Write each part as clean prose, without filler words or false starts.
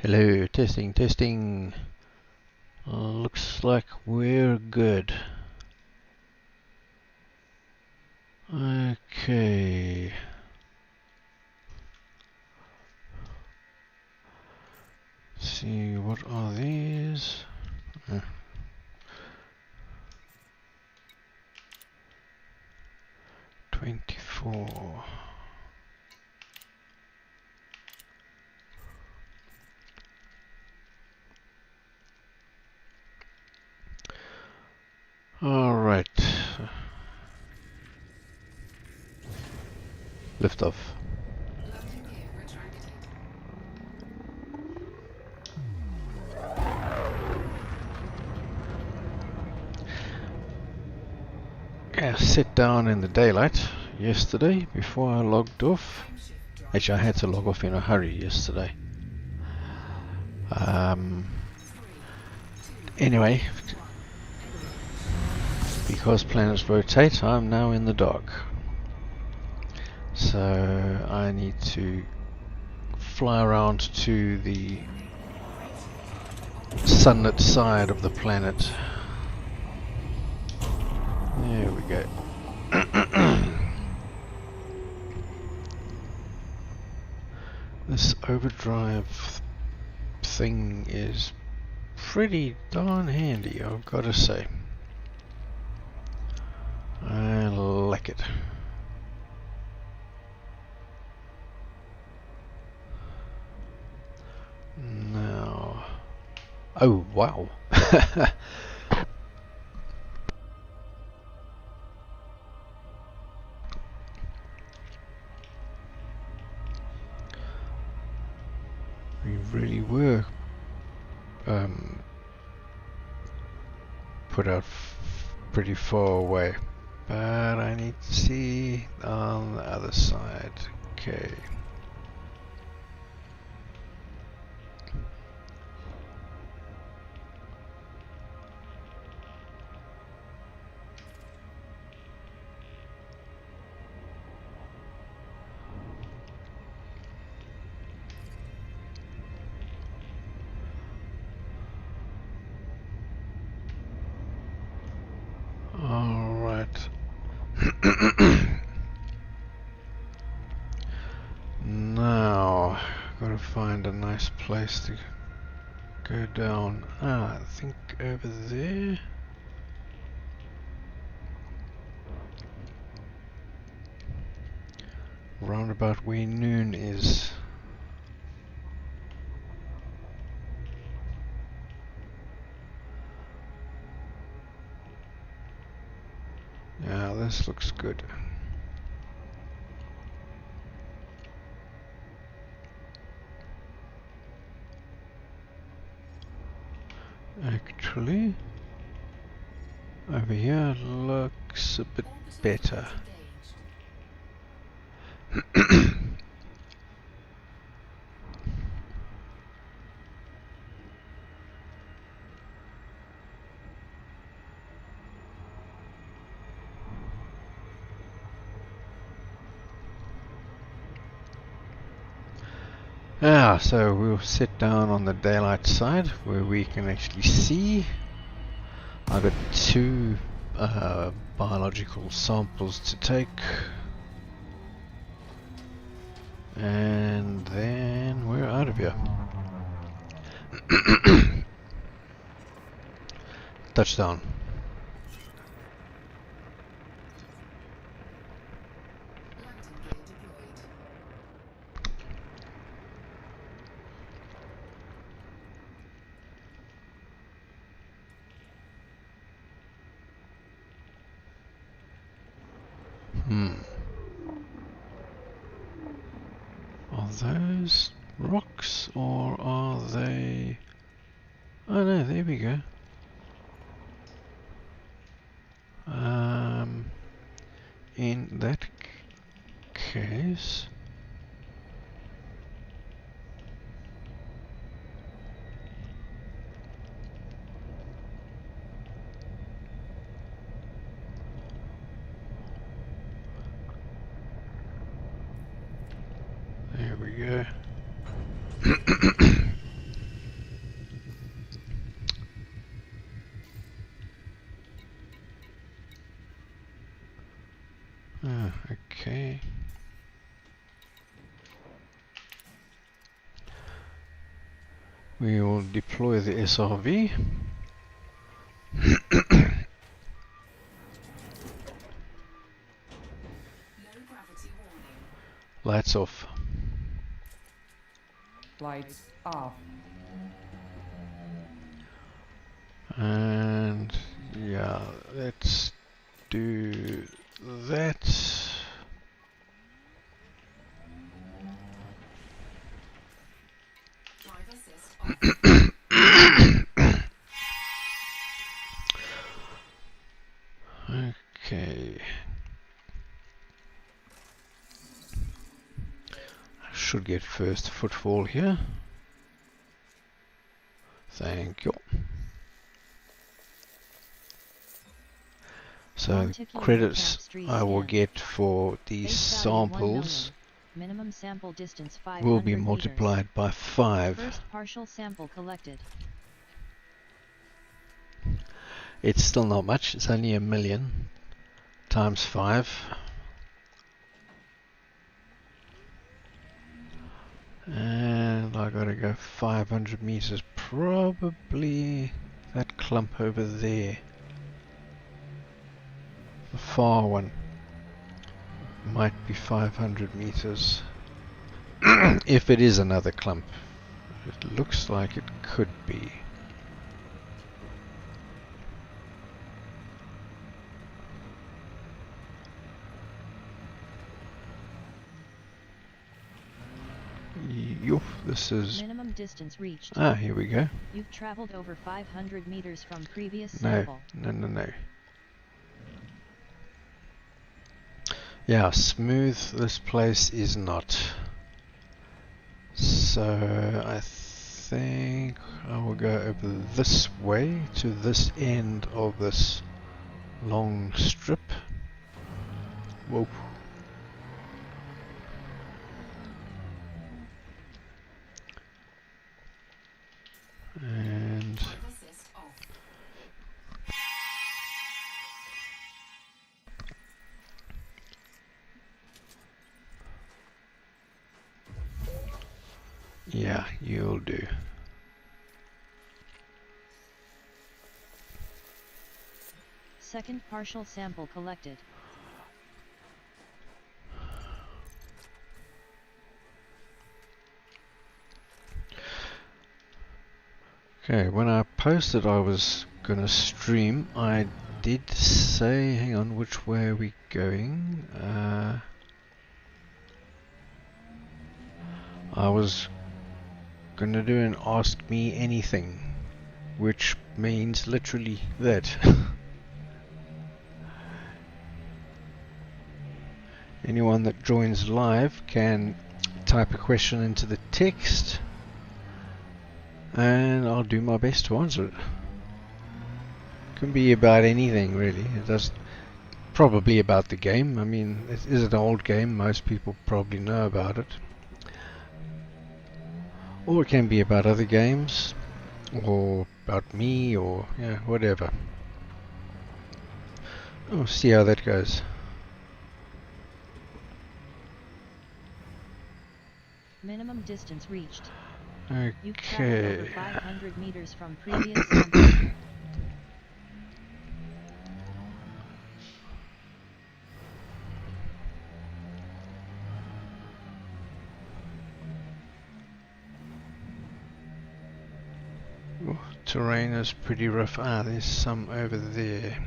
Hello, testing, testing. Looks like we're good. Okay. Let's see, what are these? 24. Alright. Lift off. Yeah, sit down in the daylight yesterday before I logged off. Actually, I had to log off in a hurry yesterday. Anyway, because planets rotate, I'm now in the dark. So I need to fly around to the sunlit side of the planet. There we go. This overdrive thing is pretty darn handy, I've got to say. I like it. Now, oh wow. We really were put out pretty far away, but I need to see on the other side. Okay. Alright. Now, gotta find a nice place to go down. I think over there. Round about where noon is. Yeah, this looks good. Actually, over here looks a bit better. So we'll sit down on the daylight side where we can actually see. I've got two biological samples to take, and then we're out of here. Touchdown. Are those rocks or are they... Oh no, there we go. In that case... There we go. We will deploy the SRV. Lights off. Lights off. And yeah, let's do that. Okay. I should get first footfall here. Thank you. So credits I will get for these samples minimum sample distance will be 500 multiplied by 5. First partial sample collected. It's still not much, it's only 1,000,000 times 5. And I gotta go 500 meters, probably that clump over there. The far one might be 500 meters. If it is another clump. It looks like it could be. Yo, this is minimum distance reached. Ah, here we go. You've traveled over 500 meters from previous No, sample. no. Yeah, smooth this place is not. So I think I will go over this way to this end of this long strip. Whoa. And yeah, you'll do. Second partial sample collected. Okay, when I posted I was gonna stream, I did say, hang on, which way are we going? I was gonna do an Ask Me Anything, which means literally that. Anyone that joins live can type a question into the text and I'll do my best to answer it. Can be about anything really. It does probably about the game. I mean, it is an old game, most people probably know about it. Or it can be about other games, or about me, or yeah, whatever. We'll see how that goes. Minimum distance reached. Okay. You've traveled over 500 meters from previous sample. Oh, terrain is pretty rough. Ah, there's some over there.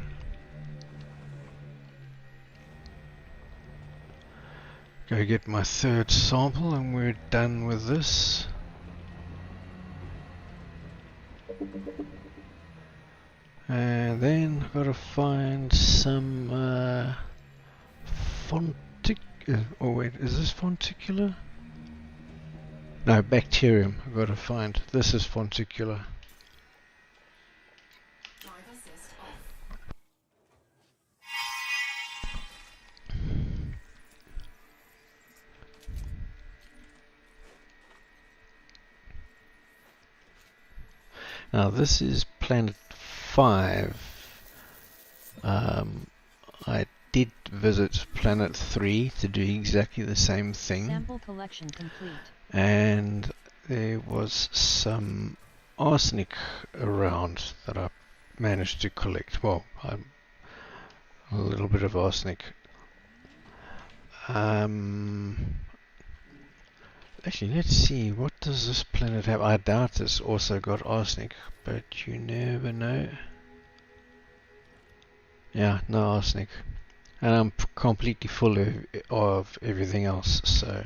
Go get my third sample and we're done with this. And then I've got to find some oh wait, is this fonticular? No, bacterium I've got to find. This is fonticular. Now this is planet 5. I did visit planet 3 to do exactly the same thing. Sample collection complete. And there was some arsenic around that I managed to collect. Well, a little bit of arsenic. Actually, let's see. What does this planet have? I doubt it's also got arsenic, but you never know. Yeah, no arsenic. And I'm completely full of everything else, so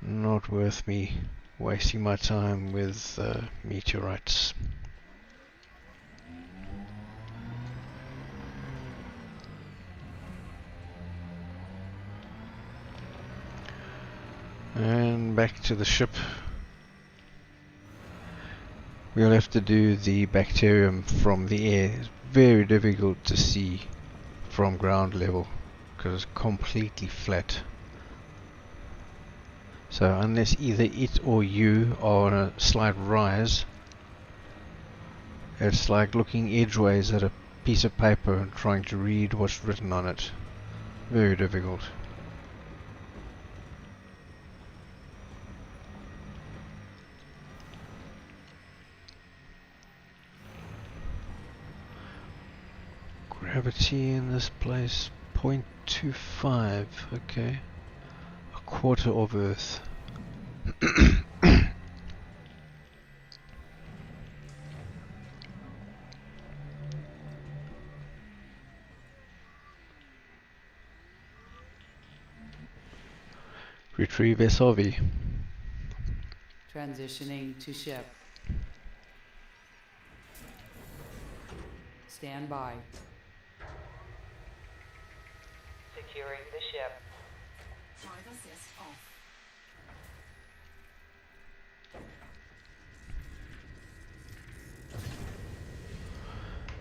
not worth me wasting my time with meteorites. And back to the ship. We'll have to do the bacterium from the air. It's very difficult to see from ground level because it's completely flat. So unless either it or you are on a slight rise, it's like looking edgeways at a piece of paper and trying to read what's written on it. Very difficult. Gravity in this place 0.25, okay. A quarter of Earth. Retrieve SRV. Transitioning to ship. Stand by. Securing the ship. Drive assist off.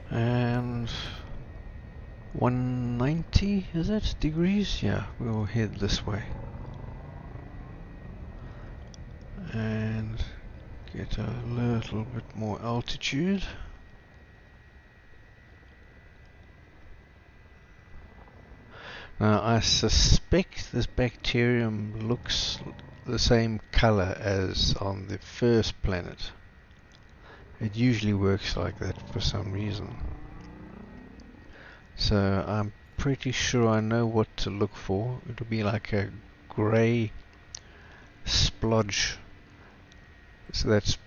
And 190, is it, degrees? Yeah, we'll head this way. And get a little bit more altitude. Now I suspect this bacterium looks the same color as on the first planet. It usually works like that for some reason. So I'm pretty sure I know what to look for. It'll be like a grey splodge. So that's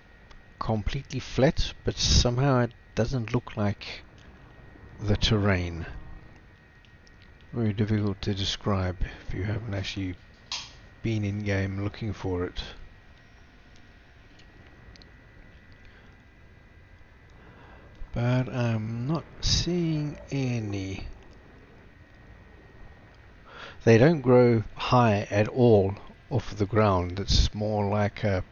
completely flat, but somehow it doesn't look like the terrain. Very difficult to describe if you haven't actually been in game looking for it. But I'm not seeing any. They don't grow high at all off the ground. It's more like a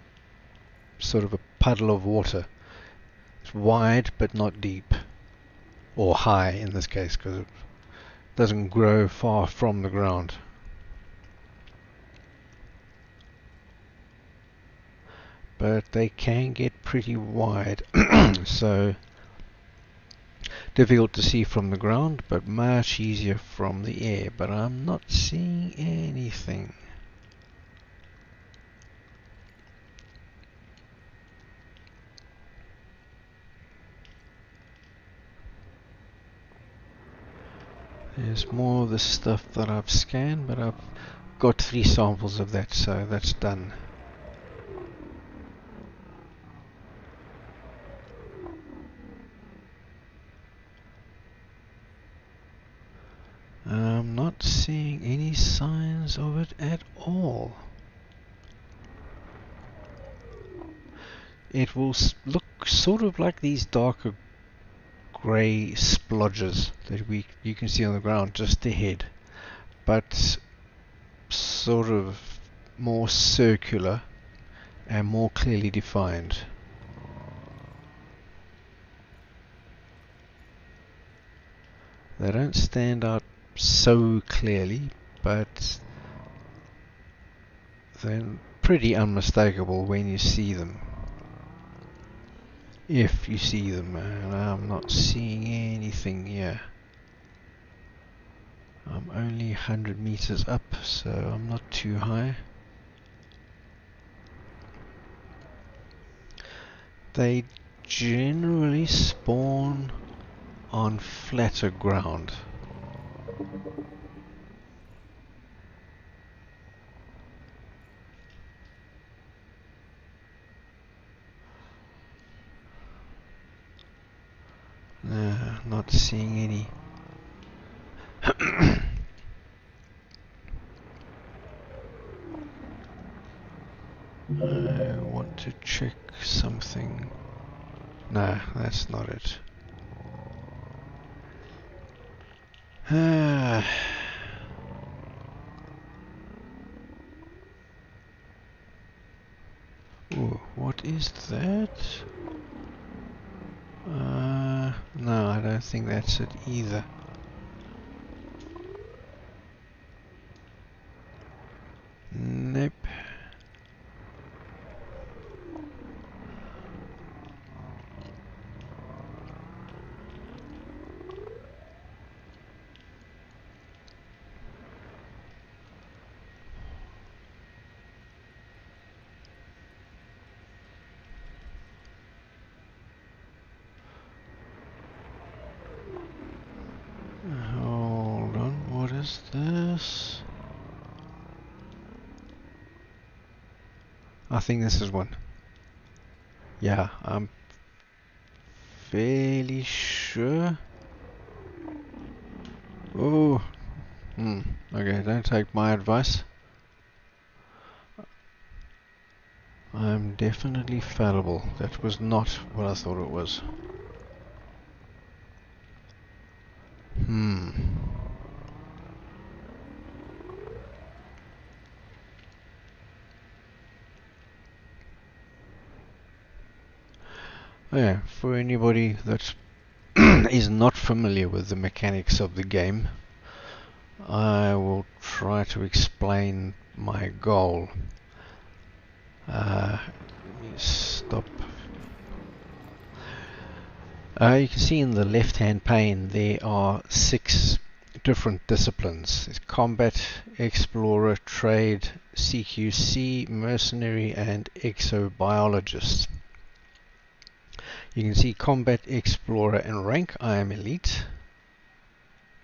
sort of a puddle of water. It's wide but not deep, or high in this case, because it doesn't grow far from the ground. But they can get pretty wide, so difficult to see from the ground, but much easier from the air. But I'm not seeing anything. There's more of the stuff that I've scanned, but I've got 3 samples of that, so that's done. I'm not seeing any signs of it at all. It will look sort of like these darker grey splodges that you can see on the ground just ahead, but sort of more circular and more clearly defined. They don't stand out so clearly, but they're pretty unmistakable when you see them. If you see them, and I'm not seeing anything here. I'm only 100 meters up, so I'm not too high. They generally spawn on flatter ground. Not seeing any. I want to check something. No, that's not it. Ooh, what is that? No, I don't think that's it either. Nope. Hold on, what is this? I think this is one. Yeah, I'm fairly sure. Oh, okay, don't take my advice. I'm definitely fallible. That was not what I thought it was. Yeah, for anybody that is not familiar with the mechanics of the game, I will try to explain my goal. Let me stop. You can see in the left-hand pane there are 6 different disciplines. It's combat, explorer, trade, CQC, mercenary, and exobiologist. You can see combat, explorer, and rank. I am elite.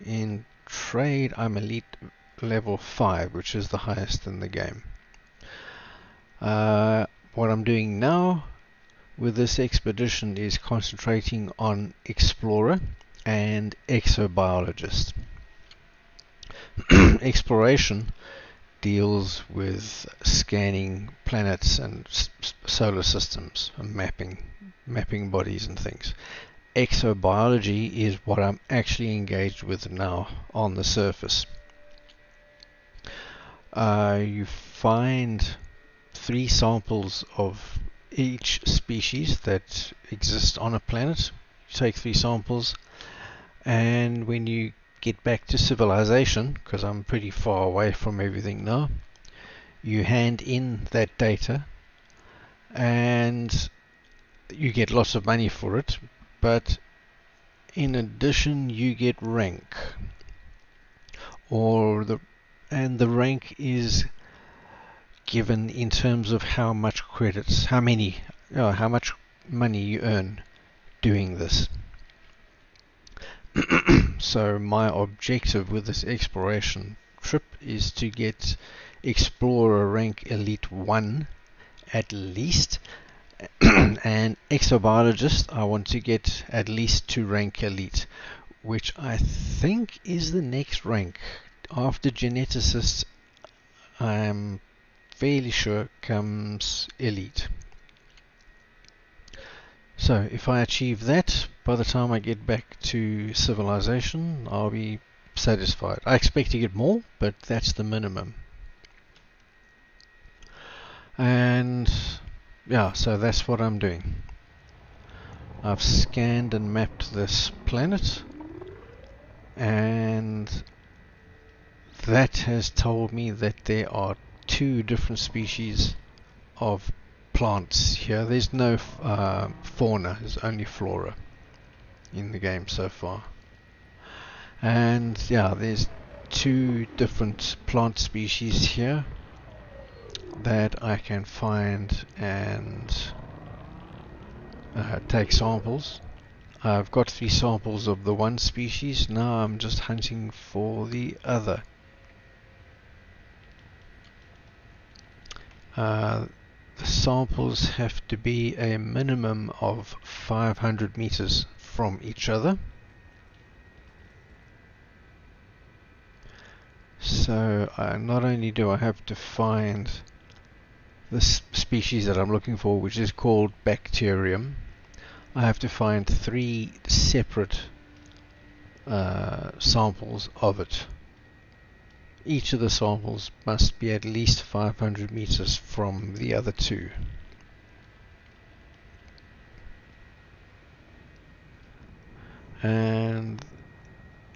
In trade, I'm elite level 5, which is the highest in the game. What I'm doing now with this expedition is concentrating on explorer and exobiologist. Exploration deals with scanning planets and solar systems and mapping bodies and things. Exobiology is what I'm actually engaged with now on the surface. You find 3 samples of each species that exists on a planet. You take 3 samples, and when you get back to civilization, because I'm pretty far away from everything now, you hand in that data and you get lots of money for it, but in addition you get rank, and the rank is given in terms of how much credits, how much money you earn doing this. So my objective with this exploration trip is to get explorer rank elite 1 at least, and exobiologist I want to get at least 2 rank elite, which I think is the next rank after geneticist. I'm fairly sure comes elite. So if I achieve that, by the time I get back to civilization, I'll be satisfied. I expect to get more, but that's the minimum. And yeah, so that's what I'm doing. I've scanned and mapped this planet, and that has told me that there are 2 different species of plants here. There's no fauna, there's only flora in the game so far. And yeah, there's 2 different plant species here that I can find and take samples. I've got 3 samples of the one species. Now I'm just hunting for the other. The samples have to be a minimum of 500 meters from each other. So not only do I have to find this species that I'm looking for, which is called bacterium, I have to find 3 separate samples of it. Each of the samples must be at least 500 meters from the other 2. And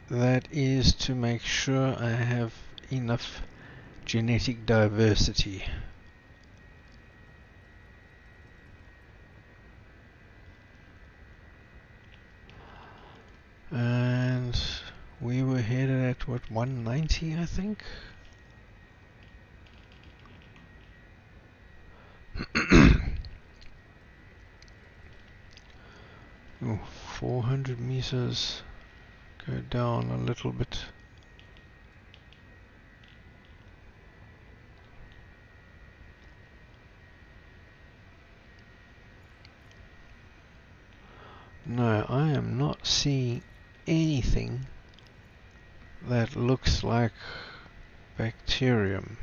that is to make sure I have enough genetic diversity. And we were headed at what, 190, I think? Oh, 400 meters. Go down a little bit. No, I am not seeing anything that looks like bacterium.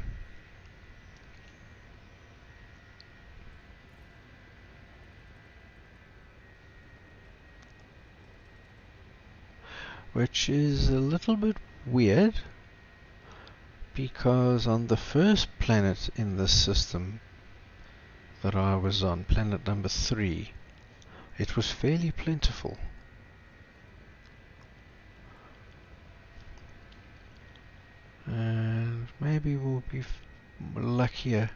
Which is a little bit weird, because on the first planet in this system that I was on, planet number 3, it was fairly plentiful. And maybe we'll be luckier.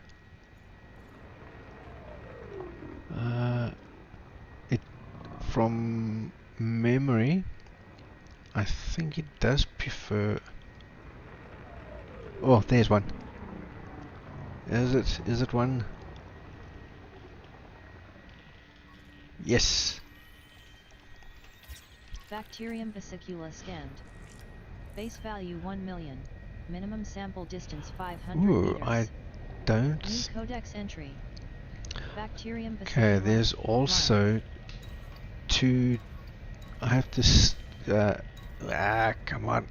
It, from memory, I think it does prefer... Oh, there's one. Is it? Is it one? Yes. Bacterium vesicula scanned. Base value 1 million. Minimum sample distance 500 Ooh, meters. I don't... New codex entry. Bacterium vesicula. Okay, there's also 2... I have to... come on.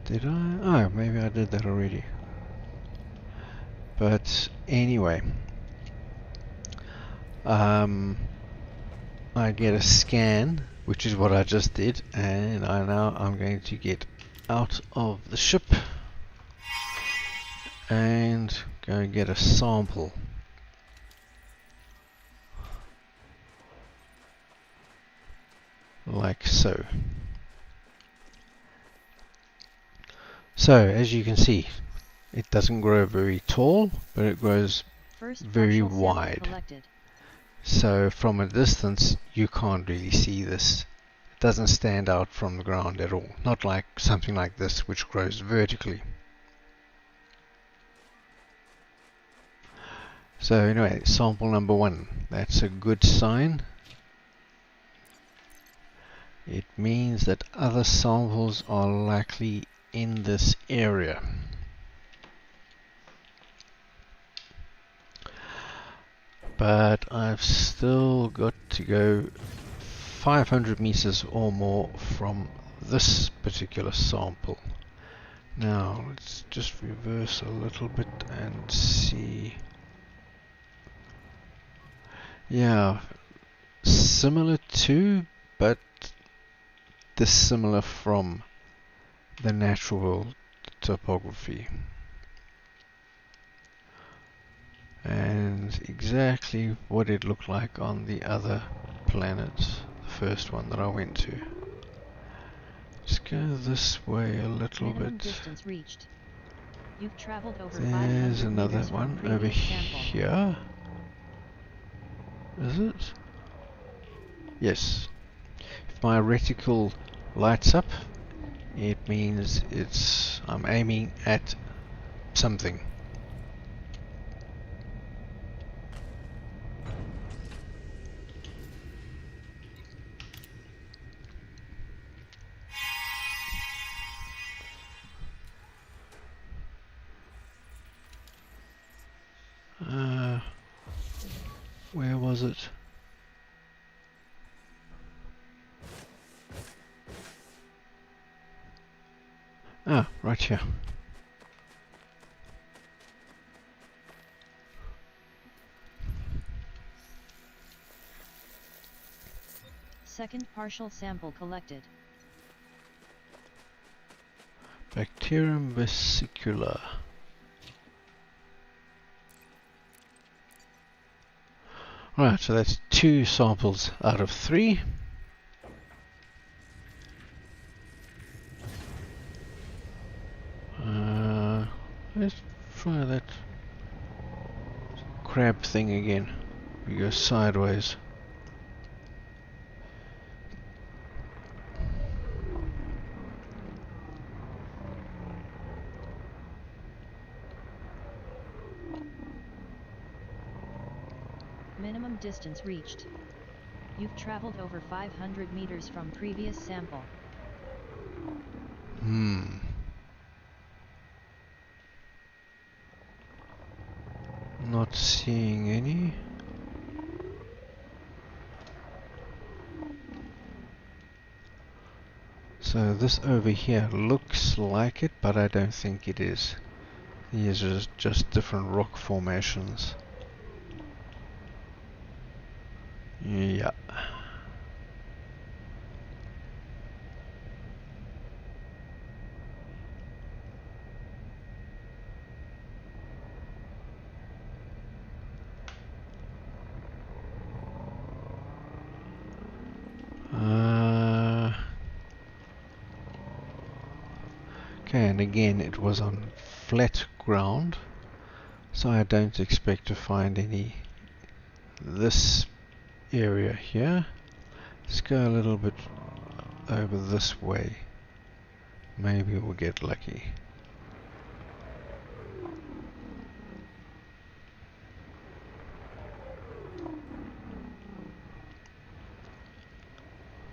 Did I? Oh, maybe I did that already. But anyway, I get a scan, which is what I just did, and I'm going to get out of the ship and go and get a sample. Like so. So, as you can see, it doesn't grow very tall, but it grows very wide. So from a distance, you can't really see this. It doesn't stand out from the ground at all. Not like something like this, which grows vertically. So anyway, sample number 1. That's a good sign. It means that other samples are likely in this area. But I've still got to go 500 meters or more from this particular sample. Now let's just reverse a little bit and see. Yeah, similar to, but dissimilar from the natural topography. And exactly what it looked like on the other planet, the first one that I went to. Let's go this way a little bit. Distance reached. You've traveled over There's another one over sample. here. Is it? Yes. If my reticle lights up, it means I'm aiming at something. Where was it? Ah, right here. Second partial sample collected. Bacterium vesicula. Right, so that's 2 samples out of 3. Let's try that crab thing again. We go sideways. Minimum distance reached. You've traveled over 500 meters from previous sample. Not seeing any. So this over here looks like it, but I don't think it is. These are just different rock formations. Yeah. Okay, and again it was on flat ground, so I don't expect to find any this area here. Let's go a little bit over this way. Maybe we'll get lucky.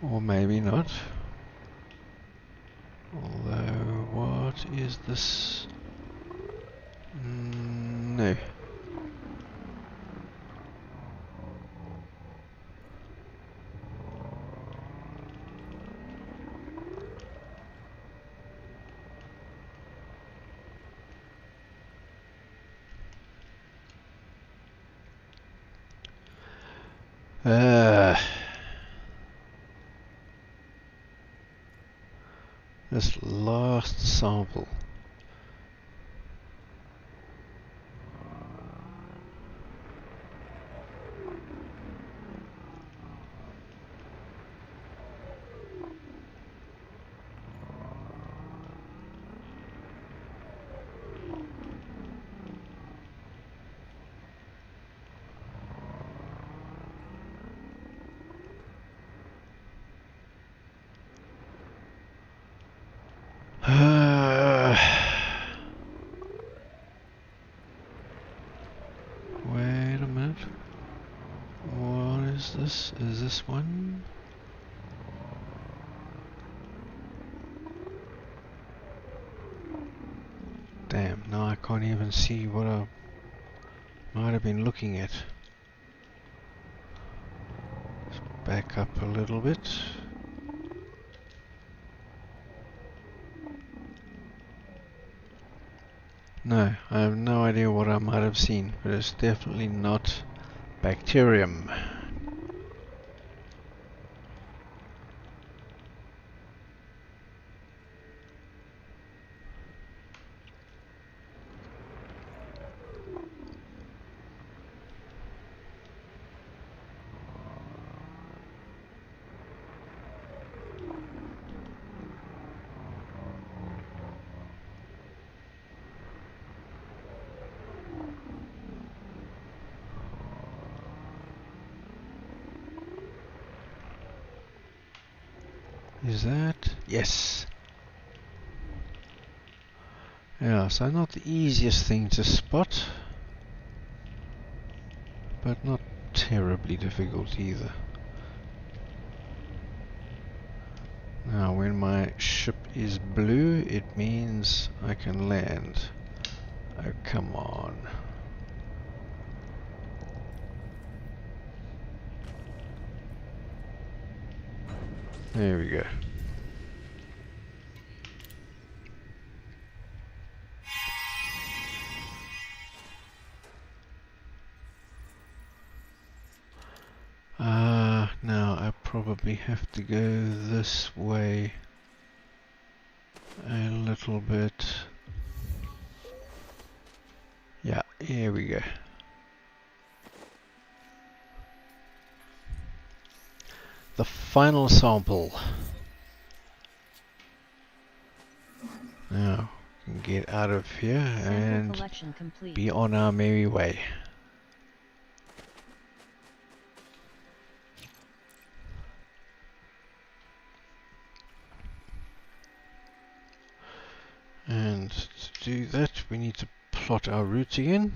Or maybe not. Although, what is this? No. This last sample. Wait a minute. What is this? Is this one? Damn, now I can't even see what I might have been looking at. Let's back up a little bit. No, I have no idea what I might have seen, but it's definitely not bacterium. Is that? Yes. Yeah, so not the easiest thing to spot, but not terribly difficult either. Now, when my ship is blue, it means I can land. Oh, come on. There we go. Now I probably have to go this way a little bit. Yeah, here we go. The final sample. Now we can get out of here and collection complete. be on our merry way. And to do that, we need to plot our route again.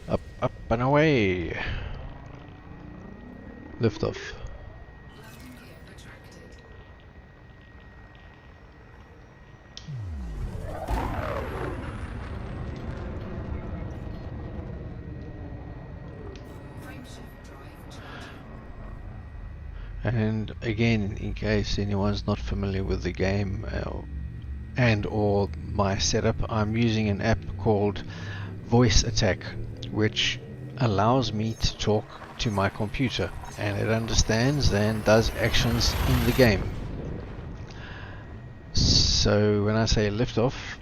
Up, up and away. Lift off. And again, in case anyone's not familiar with the game and or my setup, I'm using an app called Voice Attack, which allows me to talk to my computer, and it understands and does actions in the game. So when I say lift off,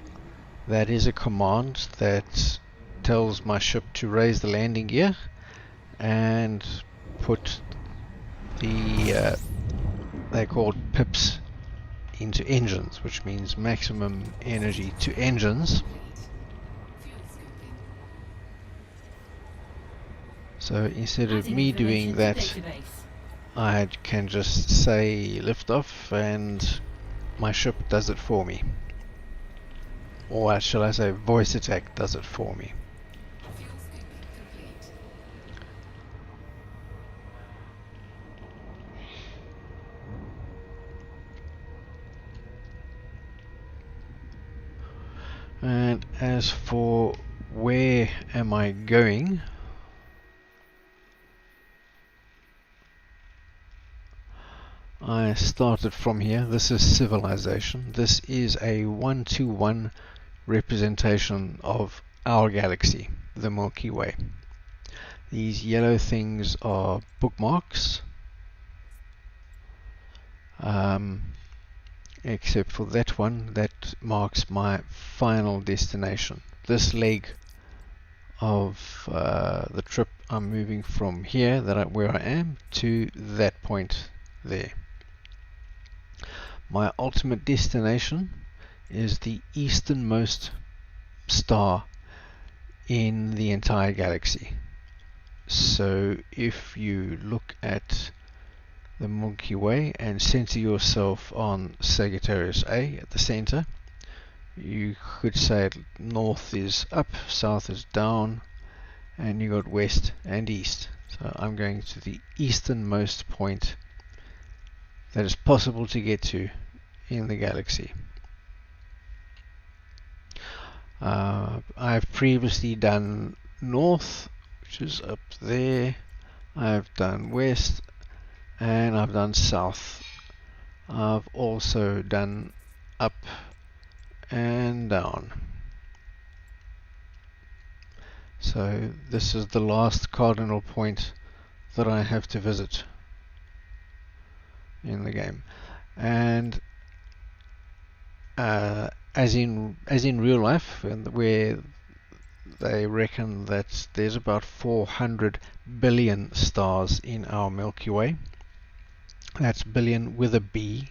that is a command that tells my ship to raise the landing gear and put the they're called pips into engines, which means maximum energy to engines. So instead of me doing that, I can just say lift off and my ship does it for me. Or shall I say voice attack does it for me. And as for where am I going, I started from here. This is civilization. This is a 1-to-1 representation of our galaxy, the Milky Way. These yellow things are bookmarks, except for that one that marks my final destination. This leg of the trip, I'm moving from here, where I am, to that point there. My ultimate destination is the easternmost star in the entire galaxy. So if you look at the Milky Way and center yourself on Sagittarius A at the center, you could say north is up, south is down, and you got west and east. So I'm going to the easternmost point that is possible to get to in the galaxy. I've previously done north, which is up there. I've done west, and I've done south. I've also done up and down. So this is the last cardinal point that I have to visit in the game. And as in real life, where they reckon that there's about 400 billion stars in our Milky Way. That's billion with a B.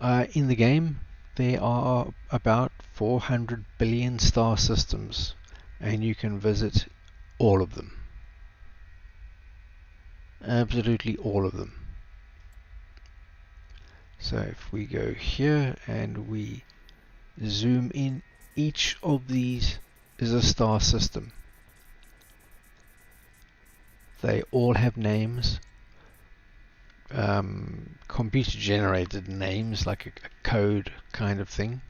In the game, there are about 400 billion star systems, and you can visit all of them. Absolutely all of them. So if we go here and we zoom in, each of these is a star system. They all have names, computer generated names, like a code kind of thing.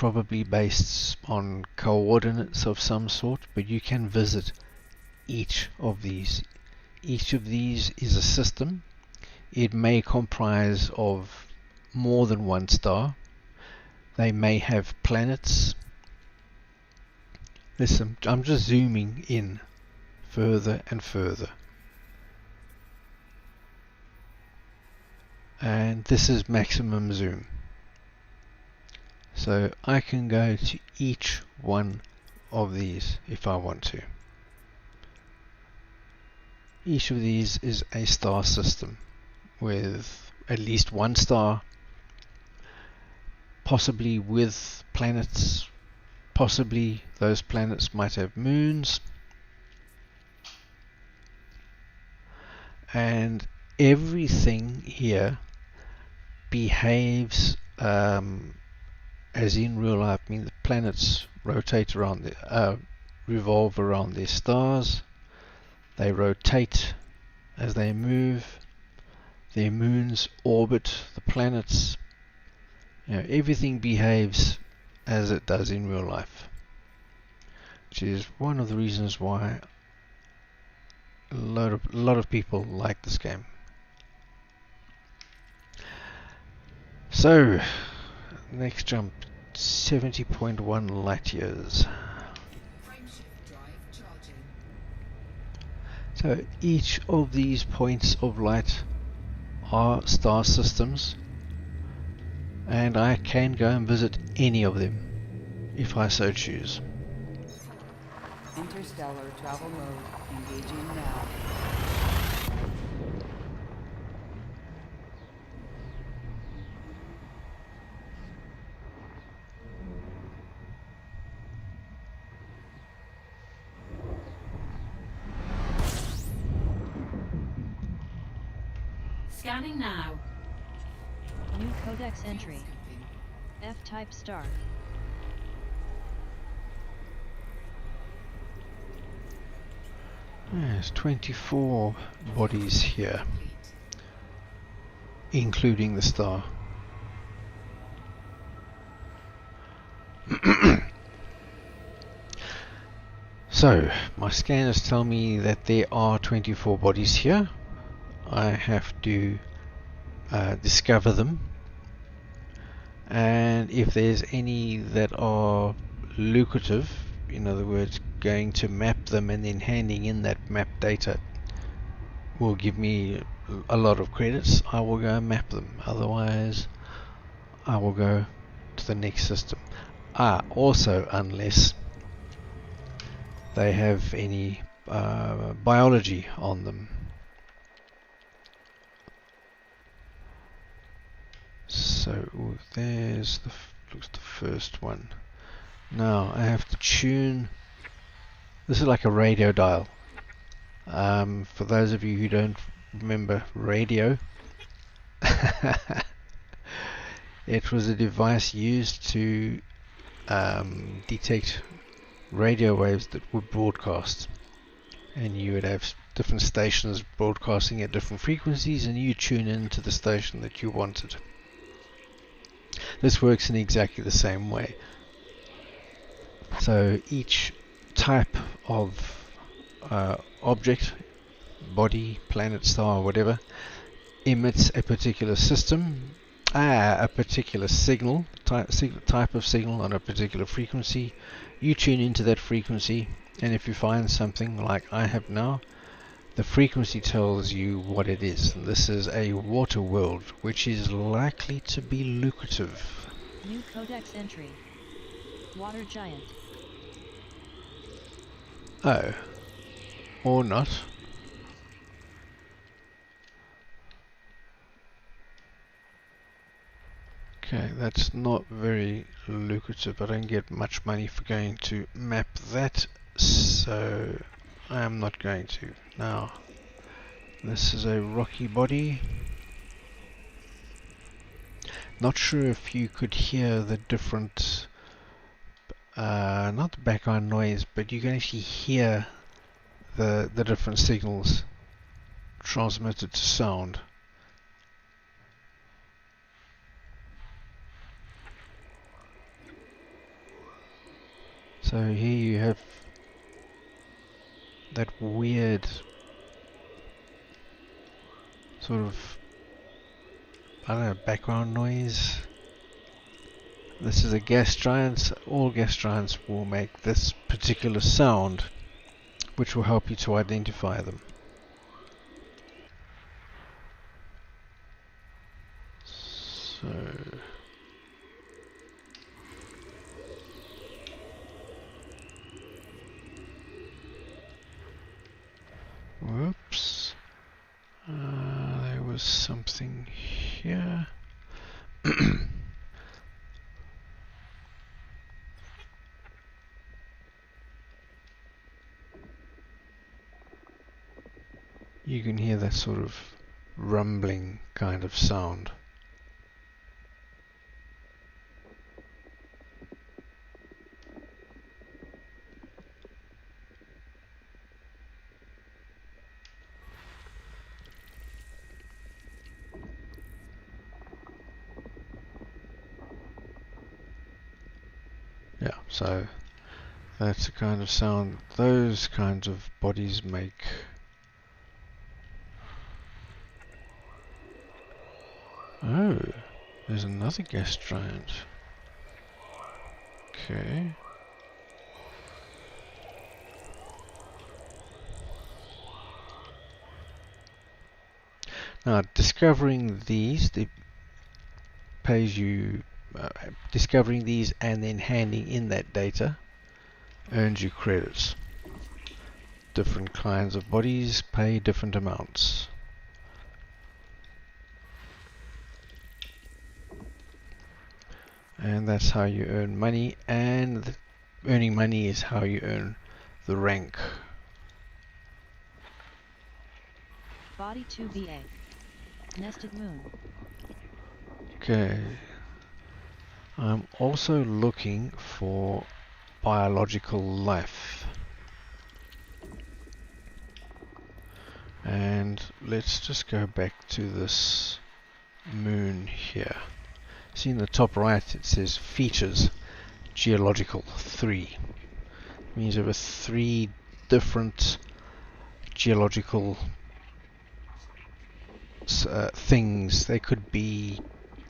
probably based on coordinates of some sort, but you can visit each of these. Each of these is a system. It may comprise of more than one star. They may have planets. Listen, I'm just zooming in further and further. And this is maximum zoom. So I can go to each one of these if I want to. Each of these is a star system with at least one star, possibly with planets, possibly those planets might have moons, and everything here behaves as in real life. I mean, the planets rotate around revolve around their stars. They rotate as they move. Their moons orbit the planets. Everything behaves as it does in real life, which is one of the reasons why a lot of people like this game. So, next jump, 70.1 light years. So each of these points of light are star systems, and I can go and visit any of them if I so choose. Interstellar travel mode engaging now. Scanning now. New codex entry. F-type star. There's 24 bodies here, including the star. So, my scanners tell me that there are 24 bodies here. I have to discover them, and if there's any that are lucrative, in other words going to map them and then handing in that map data will give me a lot of credits, I will go and map them. Otherwise I will go to the next system. Also, unless they have any biology on them. So there's looks the first one. Now I have to tune. This is like a radio dial. For those of you who don't remember radio, it was a device used to detect radio waves that would broadcast, and you would have different stations broadcasting at different frequencies, and you tune into the station that you wanted. This works in exactly the same way. So each type of object, body, planet, star, whatever, emits a particular system, a particular signal, type of signal on a particular frequency. You tune into that frequency, and if you find something like I have now, the frequency tells you what it is. And this is a water world, which is likely to be lucrative. New codex entry. Water giant. Oh. Or not. Okay, that's not very lucrative. I don't get much money for going to map that, so I am not going to. Now, this is a rocky body. Not sure if you could hear the different, not the background noise, but you can actually hear the different signals transmitted to sound. So here you have that weird sort of, I don't know, background noise. This is a gas giant. All gas giants will make this particular sound, which will help you to identify them. So whoops, there was something here. You can hear that sort of rumbling kind of sound. Yeah, so that's the kind of sound those kinds of bodies make. Oh, there's another gas giant. Okay. Now, discovering these, pays you, discovering these and then handing in that data earns you credits. Different kinds of bodies pay different amounts. And that's how you earn money, and earning money is how you earn the rank. Body 2BA. Nested moon. Okay. I'm also looking for biological life. And let's just go back to this moon here. See in the top right it says features geological 3. It means there are 3 different geological things. They could be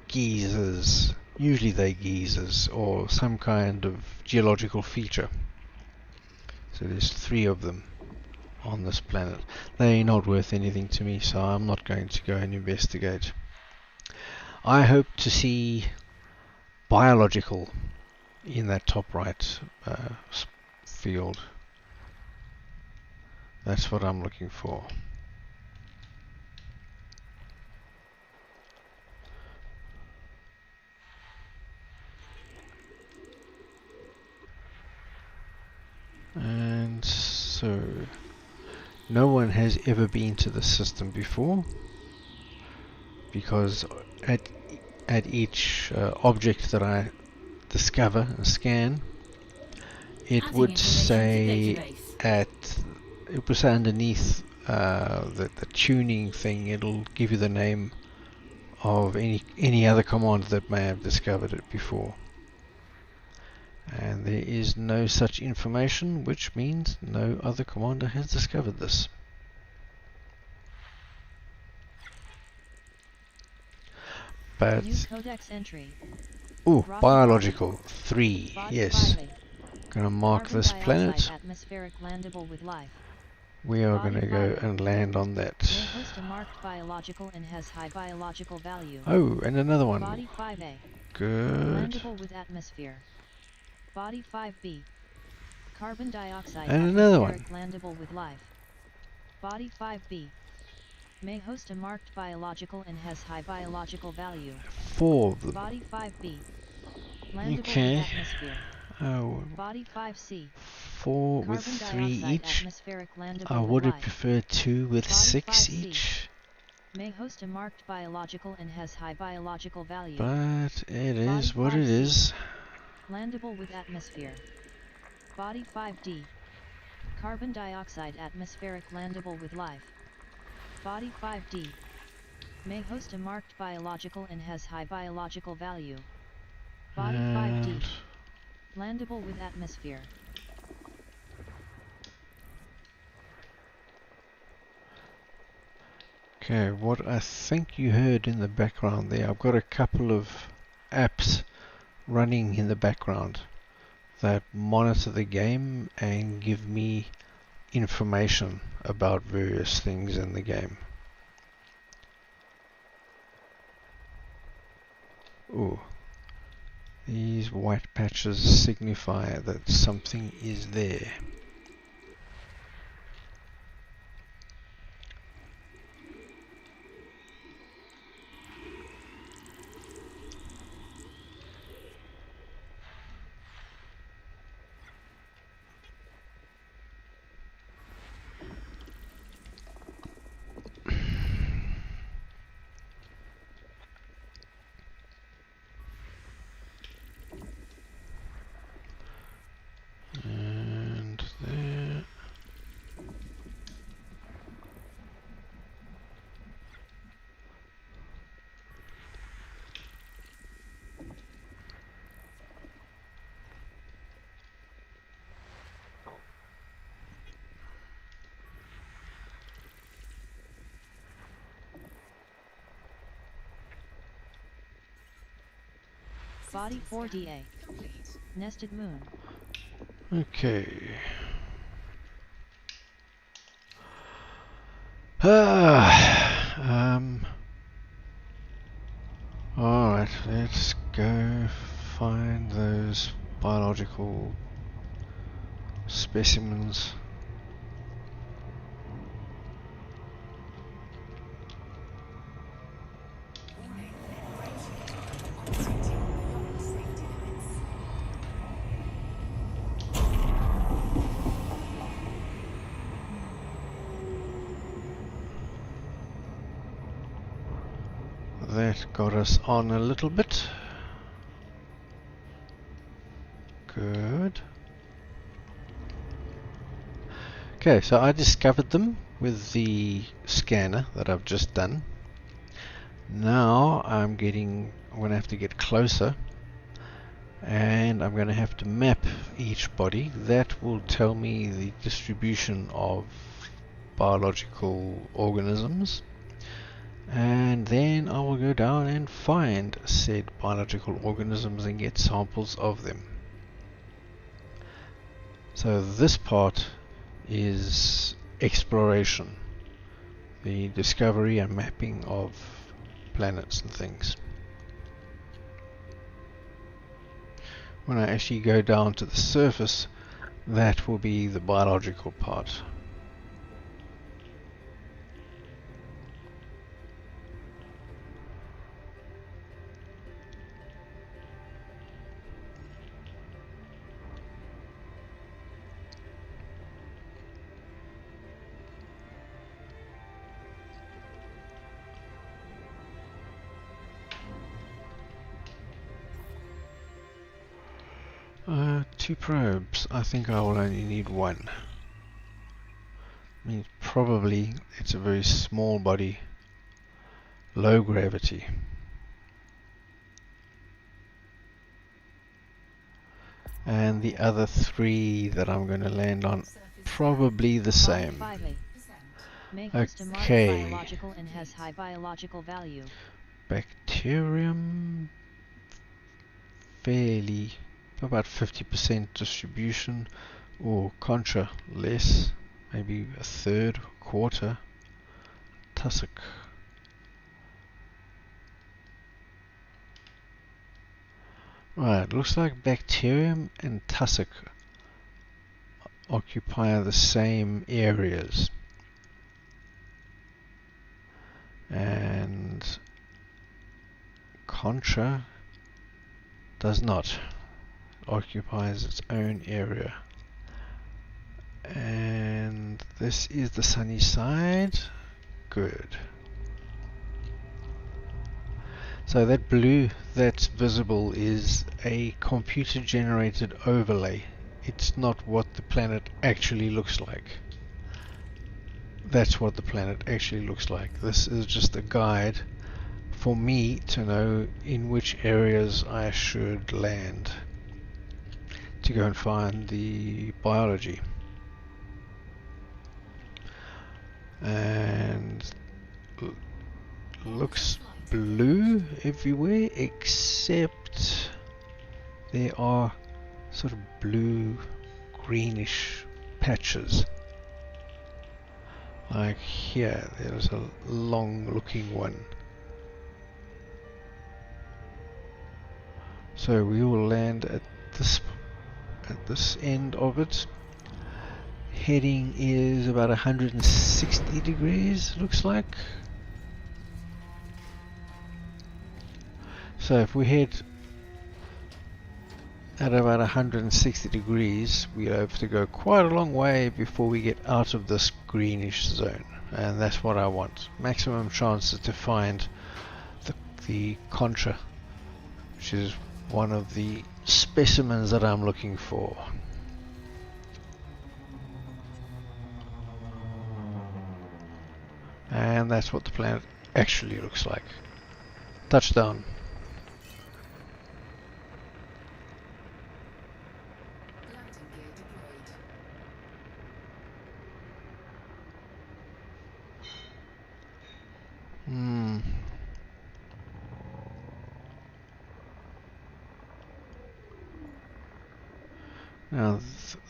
geysers, usually they're geysers, or some kind of geological feature. So there's 3 of them on this planet. They're not worth anything to me, so I'm not going to go and investigate. I hope to see biological in that top right field. That's what I'm looking for. And so no one has ever been to the system before, because at each object that I discover and scan, it would say underneath the tuning thing, it'll give you the name of any other commander that may have discovered it before. And there is no such information, which means no other commander has discovered this. But New codex entry. biological 3, Body yes. 5A. Gonna mark Carbon this dioxide planet. atmospheric landable with life. We are Body gonna go 5A. and land on that. May host a marked biological and has high biological value. Oh, and another one. Body 5A. Good. Landable with atmosphere. Body 5B. Carbon dioxide And another atmospheric landable with life. Body 5B. May host a marked biological and has high biological value. 4 of them. Body 5B. Landable Okay. with atmosphere. Oh, Body 5C. 4 with Carbon 3 dioxide each. atmospheric landable I with would have life. preferred 2 with Body 6 5C. each. May host a marked biological and has high biological value. But it Body is what it 5C. is. Landable with atmosphere. Body 5D. Carbon dioxide atmospheric landable with life. Body 5D. May host a marked biological and has high biological value. Body 5D. And Landable with atmosphere. Okay, what I think you heard in the background there, I've got a couple of apps running in the background that monitor the game and give me information about various things in the game. Ooh, these white patches signify that something is there. And there. Body 4DA. Nested moon. Okay. Alright, let's go find those biological specimens. That got us on a little bit. Good. Okay, so I discovered them with the scanner that I've just done. Now I'm going to have to get closer, and I'm going to have to map each body. That will tell me the distribution of biological organisms, and then I will go down and find said biological organisms and get samples of them. So this part is exploration, the discovery and mapping of planets and things. When I actually go down to the surface, that will be the biological part. Two probes. I think I will only need one. I mean, probably it's a very small body, low gravity. And the other three that I'm going to land on, probably the same. Okay. Biological and has high biological value. Bacterium, fairly, about 50% distribution, or contra less, maybe a third, quarter. Tussock. Right, looks like bacterium and tussock occupy the same areas, and contra does not, occupies its own area. And this is the sunny side. Good. So that blue that's visible is a computer generated overlay. It's not what the planet actually looks like. That's what the planet actually looks like. This is just a guide for me to know in which areas I should land to go and find the biology. And looks blue everywhere except there are sort of blue greenish patches. Like here, there's a long looking one. So we will land at this end of it. Heading is about 160 degrees, looks like. So if we head at about 160 degrees, we have to go quite a long way before we get out of this greenish zone, and that's what I want. Maximum chances to find the concha, which is one of the specimens that I'm looking for. And that's what the planet actually looks like. Touchdown. Now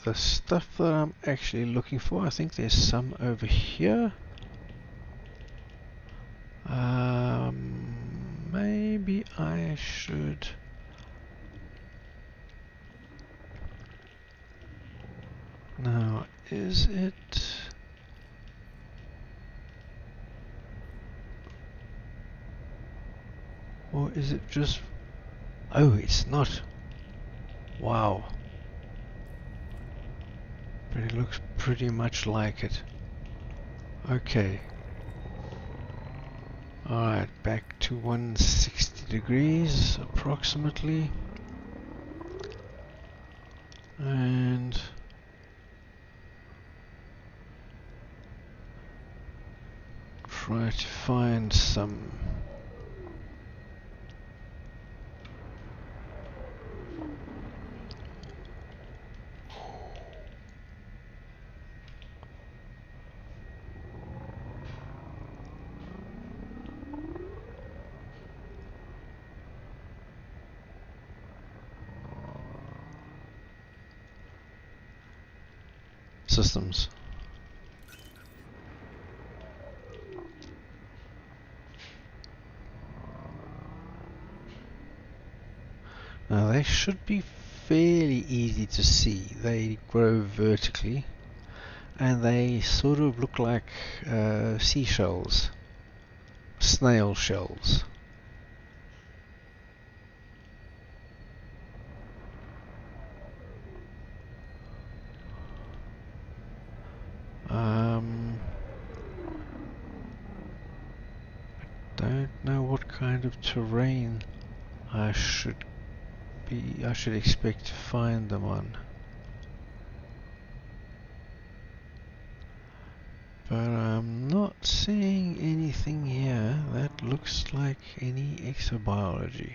the stuff that I'm actually looking for, I think there's some over here. Maybe I should... Now, is it... Or is it just... Oh, it's not. Wow. But it looks pretty much like it. Okay. Alright, back to 160 degrees approximately. And try to find some systems. Now they should be fairly easy to see. They grow vertically and they sort of look like seashells, snail shells. I don't know what kind of terrain I should expect to find them on. But I'm not seeing anything here that looks like any exobiology.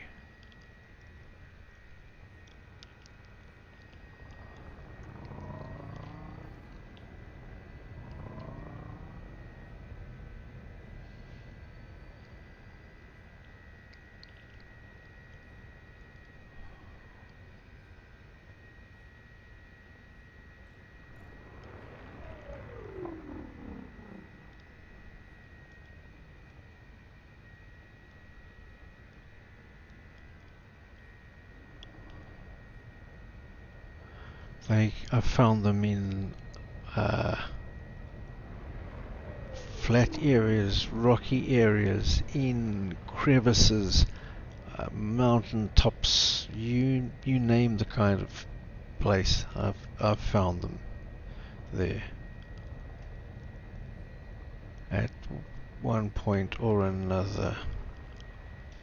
I found them in flat areas, rocky areas, in crevices, mountain tops. You name the kind of place, I've found them there at one point or another.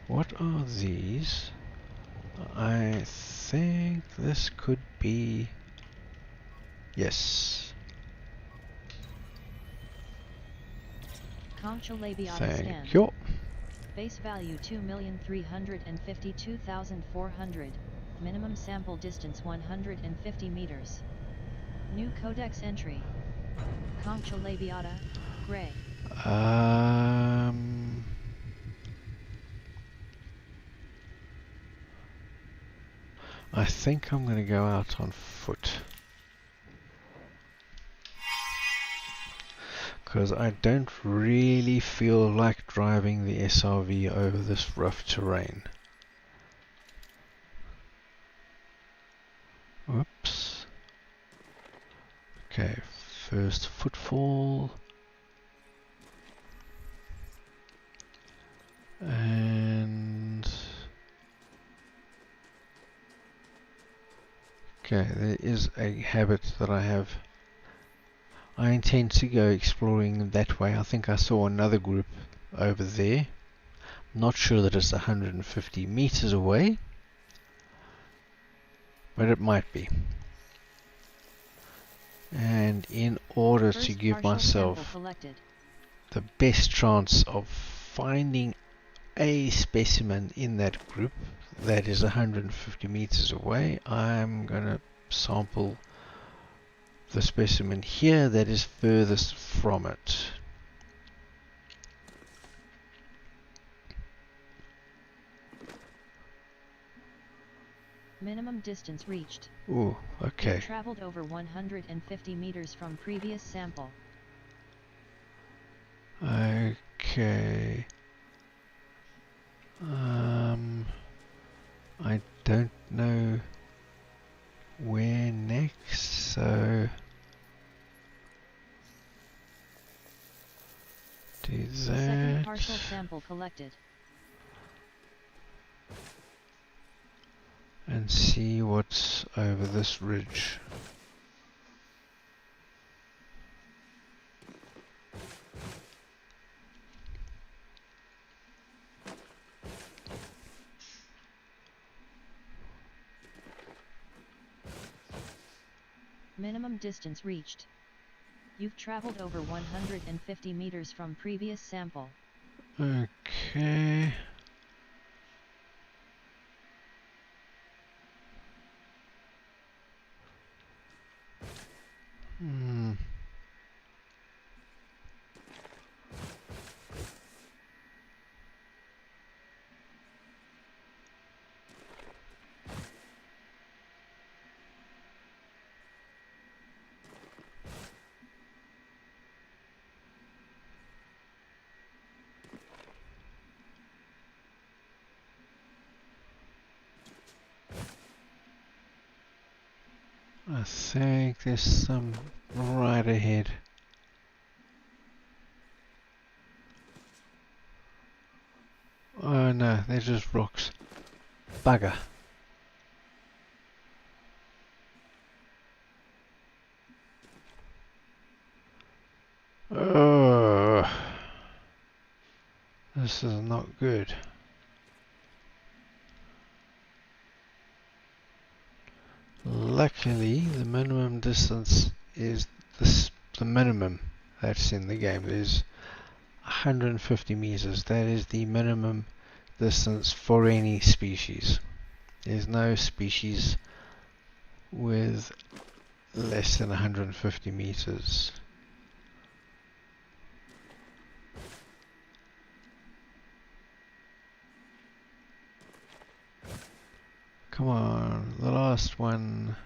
What are these? I think this could be... Yes. Concha labiata Thank stand. you. Base value 2,352,400. Minimum sample distance 150 meters. New codex entry. Concha labiata, gray. I think I'm going to go out on foot. Because I don't really feel like driving the SRV over this rough terrain. Whoops. Okay, first footfall. And okay, there is a habit that I have. I intend to go exploring that way. I think I saw another group over there. Not sure that it's 150 meters away, but it might be. And in order to give myself the best chance of finding a specimen in that group that is 150 meters away, I'm going to sample the specimen here that is furthest from it. Minimum distance reached. Ooh, okay. You've traveled over 150 meters from previous sample. Okay. I don't know where next, so do that. Second partial sample collected. And see what's over this ridge. Minimum distance reached. You've traveled over 150 meters from previous sample. Okay. I think there's some right ahead. Oh no, they're just rocks. Bugger. Oh, this is not good. Luckily, the minimum distance is the minimum that's in the game. There's 150 meters. That is the minimum distance for any species. There's no species with less than 150 meters. Come on, the last one.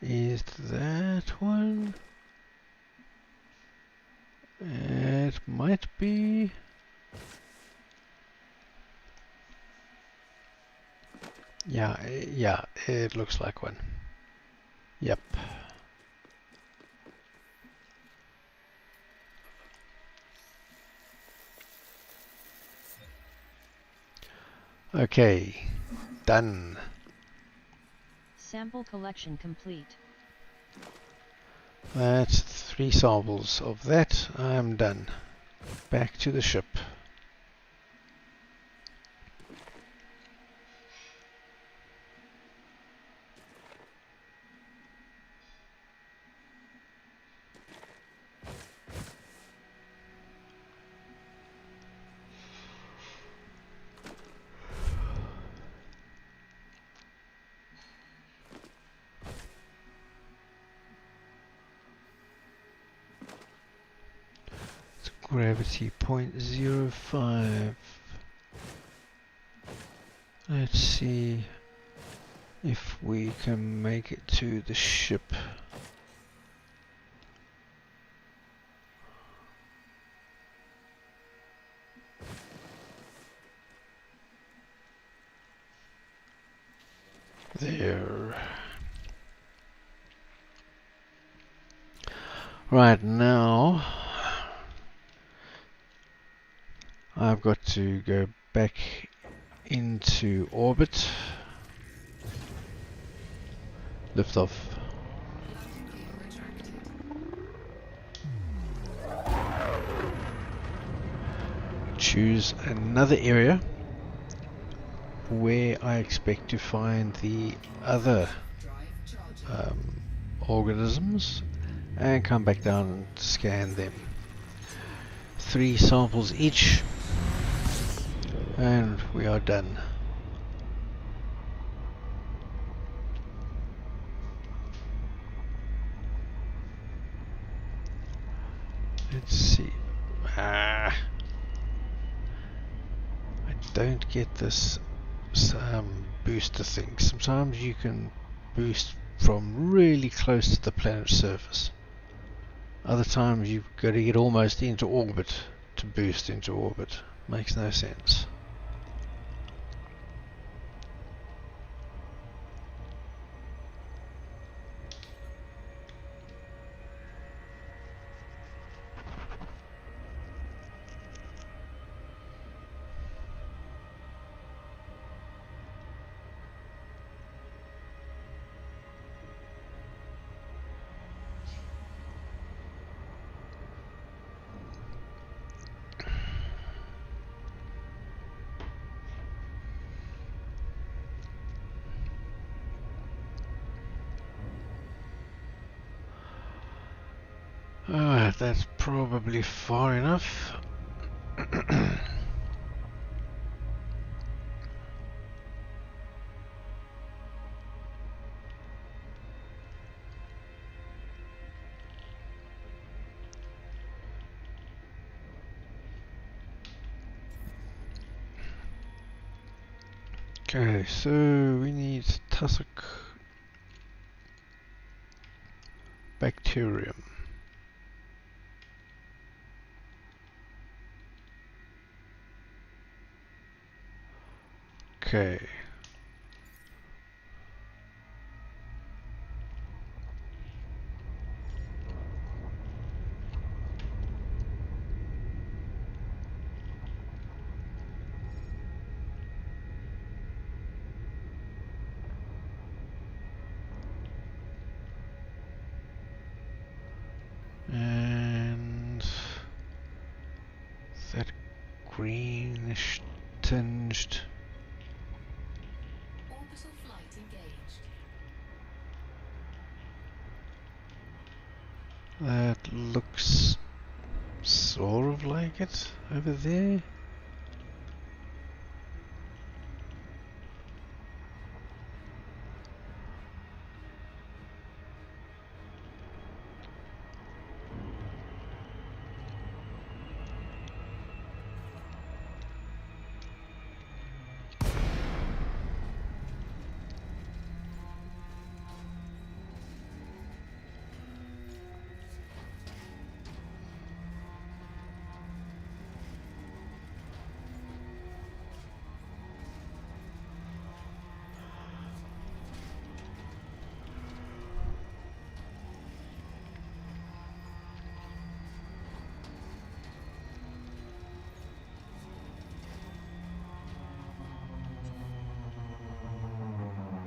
Is that one? It might be. Yeah, it looks like one. Yep. Okay, done. Sample collection complete. That's 3 samples of that. I'm done. Back to the ship. Gravity 0.05. Let's see if we can make it to the ship. There. Right now, I've got to go back into orbit. Lift off. Choose another area where I expect to find the other organisms and come back down and scan them. 3 samples each and we are done. Let's see. I don't get this booster thing. Sometimes you can boost from really close to the planet's surface. Other times you've got to get almost into orbit to boost into orbit. Makes no sense. Alright, that's probably far enough. Okay, so we need tussock bacterium. Okay. And that greenish tinged. Orbital flight engaged. That looks sort of like it over there.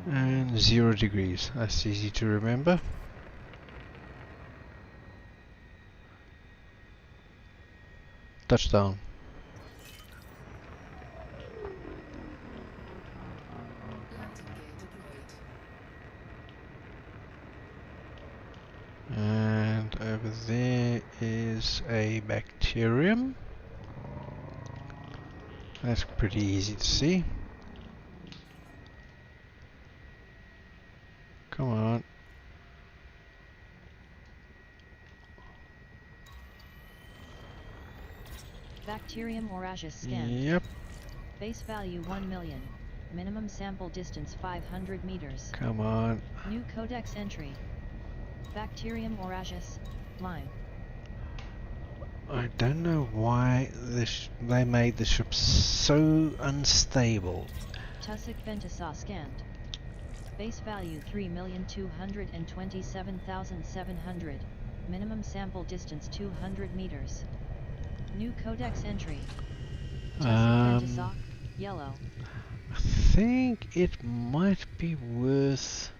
And 0 degrees. That's easy to remember. Touchdown. Landing gear deployed. And over there is a bacterium. That's pretty easy to see. Come on. Bacterium Oraceus scanned. Yep. Base value 1 million. Minimum sample distance 500 meters. Come on. New codex entry. Bacterium Oraceus, lime. I don't know why they made the ship so unstable. Tussock Ventasaw scanned. Base value 3,227,700. Minimum sample distance 200 meters. New codex entry. Tussock Ventasaw, yellow. I think it might be worth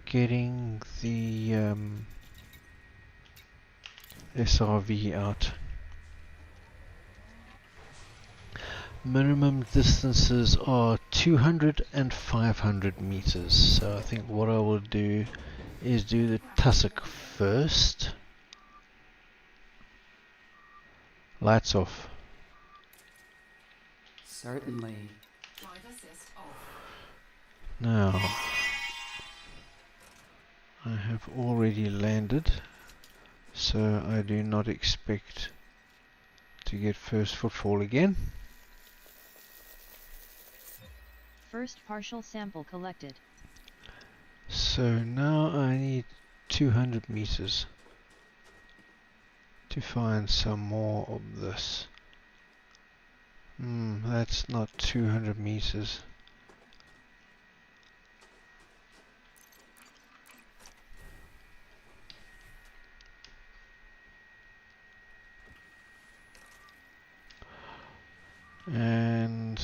getting the SRV out. Minimum distances are 200 and 500 meters, so I think what I will do is do the tussock first. Lights off. Certainly. Drive assist off. Now, I have already landed, so I do not expect to get first footfall again. First partial sample collected. So now I need 200 meters to find some more of this. That's not 200 meters. And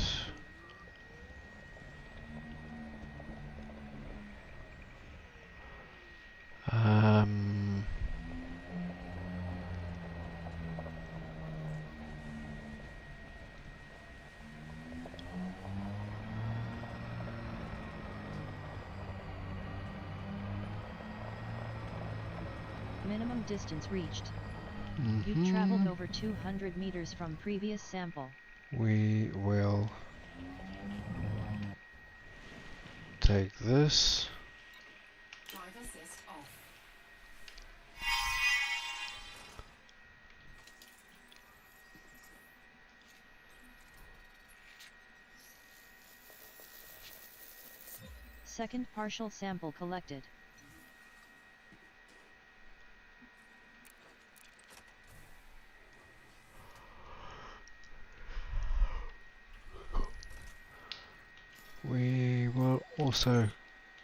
Minimum distance reached. You've traveled over 200 meters from previous sample. we will take this. Drive assist off. Second partial sample collected. We will also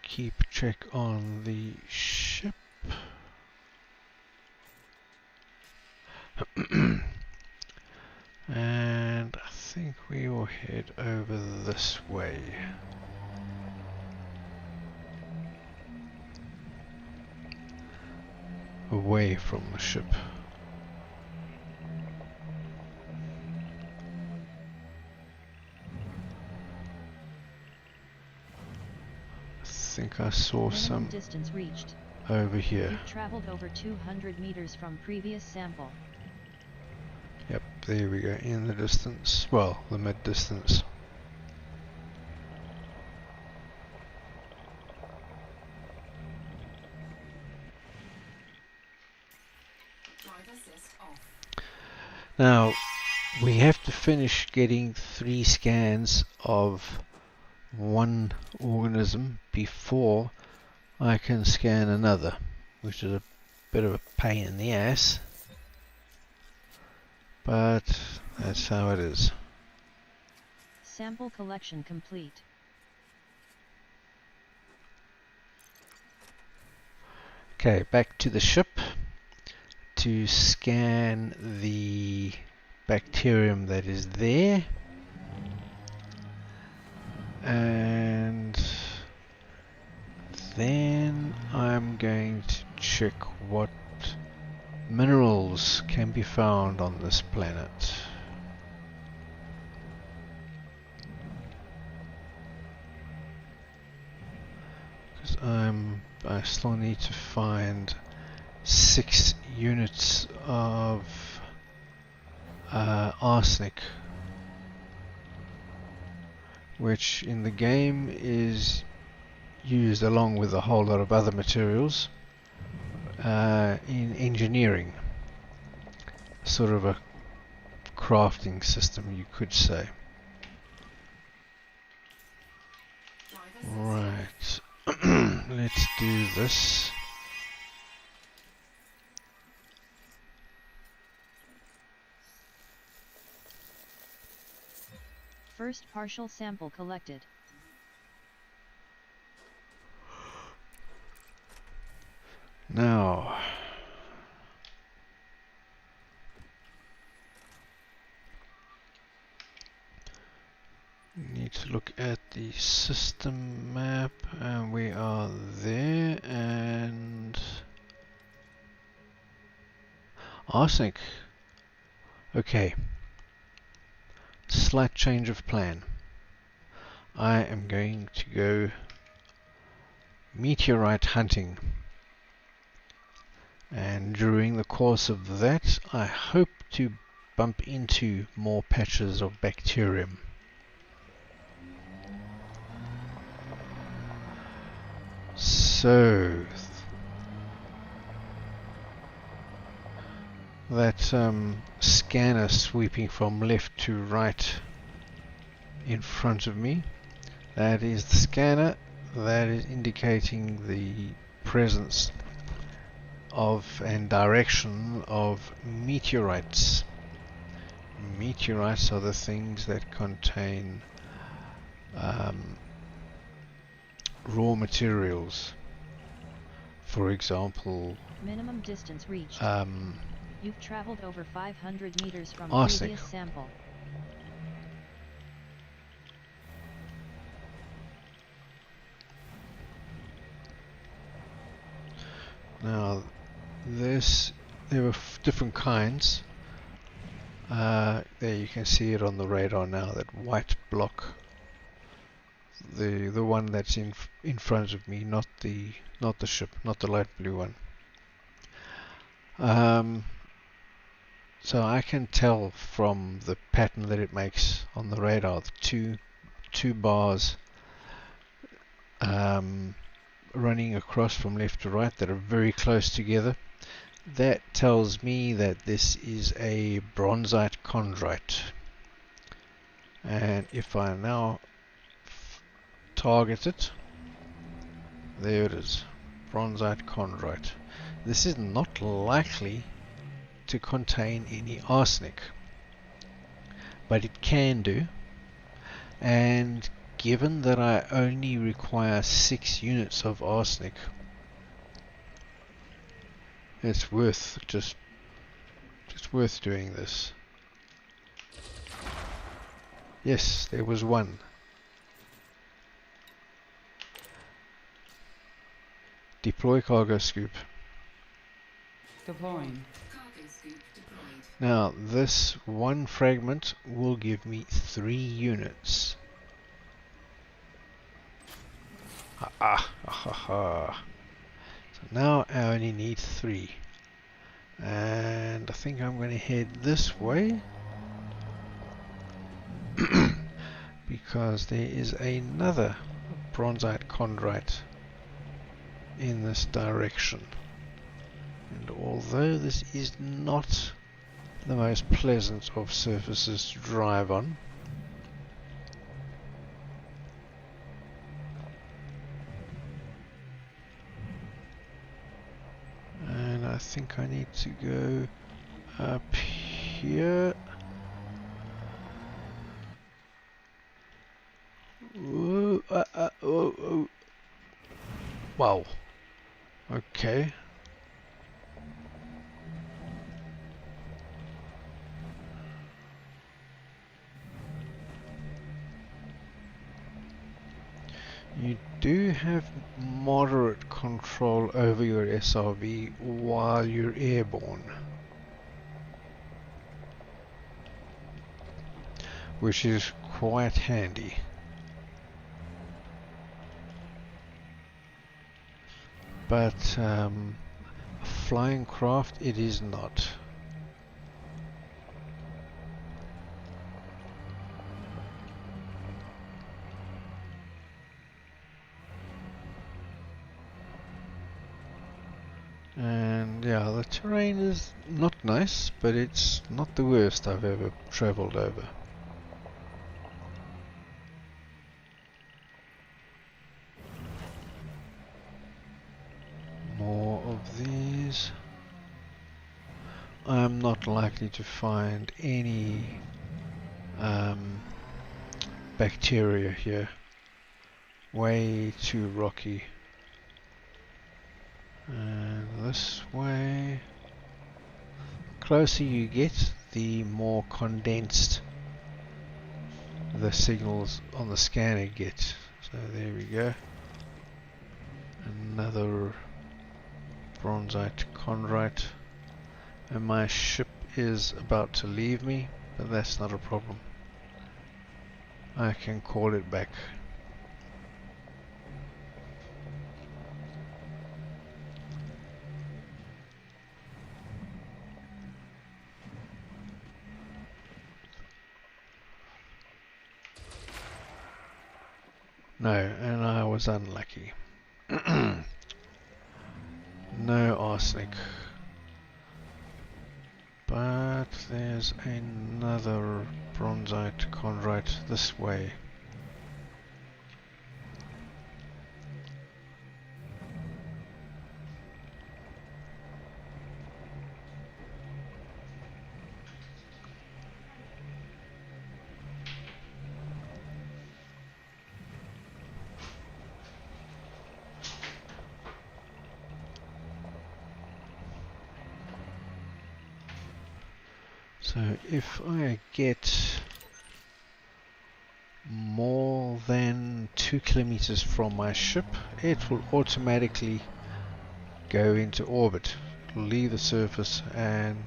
keep check on the ship. And I think we will head over this way. Away from the ship. I think I saw Minimum some distance reached. over here. You've traveled over 200 meters from previous sample. Yep, there we go, in the distance. Well, the mid distance. Drive assist off. Now, we have to finish getting 3 scans of one organism before I can scan another, which is a bit of a pain in the ass, but that's how it is. Sample collection complete. Okay, back to the ship to scan the bacterium that is there, and then I'm going to check what minerals can be found on this planet. Because I still need to find 6 units of arsenic, which in the game is used along with a whole lot of other materials in engineering. Sort of a crafting system, you could say. Driver assist off. Right. Let's do this. First partial sample collected. Now, need to look at the system map, and we are there, and arsenic. Okay, slight change of plan. I am going to go meteorite hunting, and during the course of that I hope to bump into more patches of bacterium. So that scanner sweeping from left to right in front of me, that is the scanner that is indicating the presence of and direction of meteorites. Meteorites are the things that contain raw materials. For example, Minimum distance reached. You've traveled over 500 meters from arsenic. previous sample. Now, there were different kinds. There you can see it on the radar now. That white block, the one that's in front of me, not the ship, not the light blue one. So I can tell from the pattern that it makes on the radar, the two bars running across from left to right that are very close together. That tells me that this is a bronzite chondrite. And if I now target it, there it is, bronzite chondrite. This is not likely to contain any arsenic, but it can do. And given that I only require 6 units of arsenic, it's worth just worth doing this. Yes, there was one. Deploy cargo scoop. Deploying. Cargo scoop deployed. Now this one fragment will give me 3 units. So now I only need 3. And I think I'm going to head this way. Because there is another bronzite chondrite in this direction. And although this is not the most pleasant of surfaces to drive on, and I think I need to go up here. Whoa, oh. Wow. Okay. You do have moderate control over your SRV while you're airborne, which is quite handy. But a flying craft it is not. And yeah, the terrain is not nice, but it's not the worst I've ever travelled over. More of these. I'm not likely to find any bacteria here. Way too rocky. And this way. Closer you get, the more condensed the signals on the scanner get. So there we go. Another bronzite chondrite. And my ship is about to leave me, but that's not a problem. I can call it back. No, and I was unlucky. No arsenic. But there's another bronzite chondrite this way. So if I get more than 2 kilometers from my ship, it will automatically go into orbit. It will leave the surface and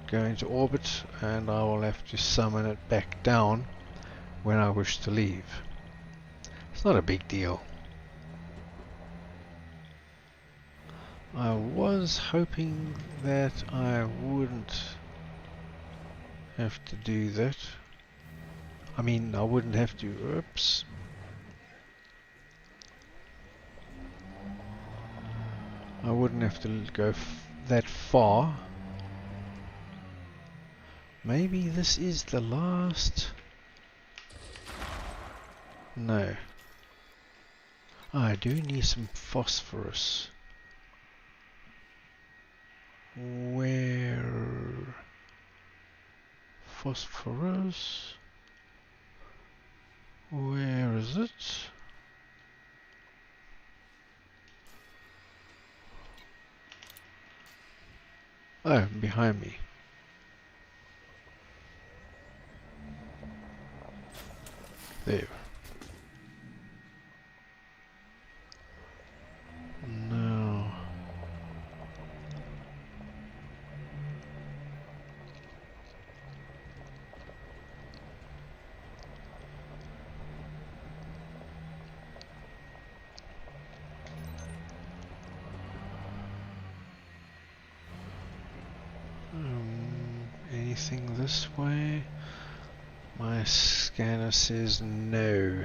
go into orbit, and I will have to summon it back down when I wish to leave. It's not a big deal. I was hoping that I wouldn't have to do that. I mean, I wouldn't have to. Oops. I wouldn't have to go that far. Maybe this is the last. No. I do need some phosphorus. Where? Phosphorus? Where is it? Oh, behind me. There. Now. Anything this way? My scanner says no.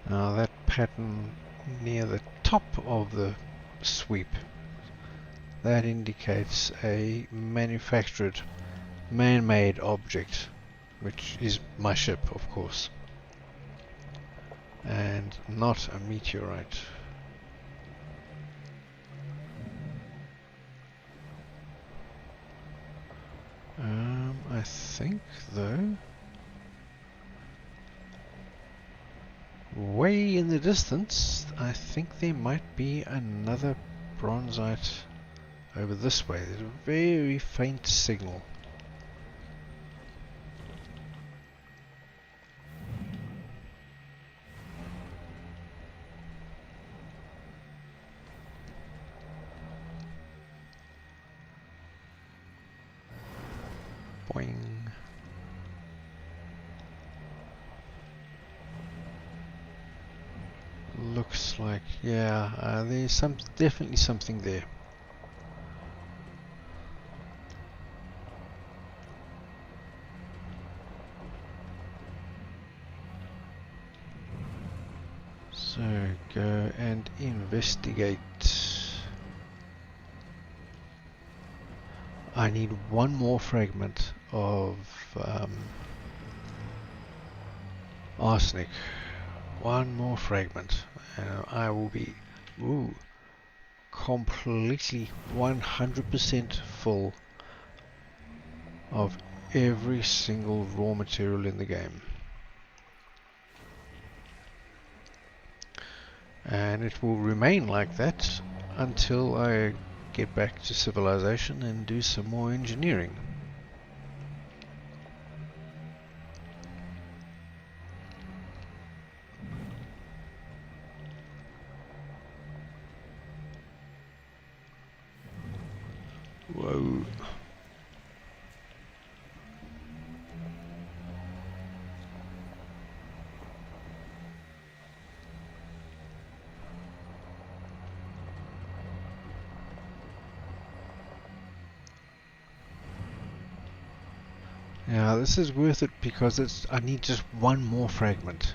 Now that pattern near the top of the sweep, that indicates a manufactured, man-made object, which is my ship, of course, and not a meteorite. I think though, way in the distance, I think there might be another bronzite over this way. There's a very faint signal. Boing. Looks like like, yeah, there's definitely something there. So go and investigate. I need one more fragment of arsenic. One more fragment, and I will be completely 100% full of every single raw material in the game. And it will remain like that until I get back to civilization and do some more engineering. Whoa. Yeah, this is worth it because I need just one more fragment.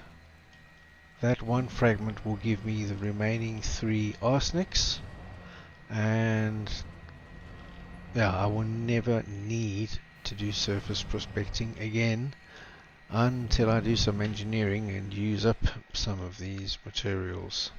That one fragment will give me the remaining 3 arsenics, and yeah, I will never need to do surface prospecting again until I do some engineering and use up some of these materials.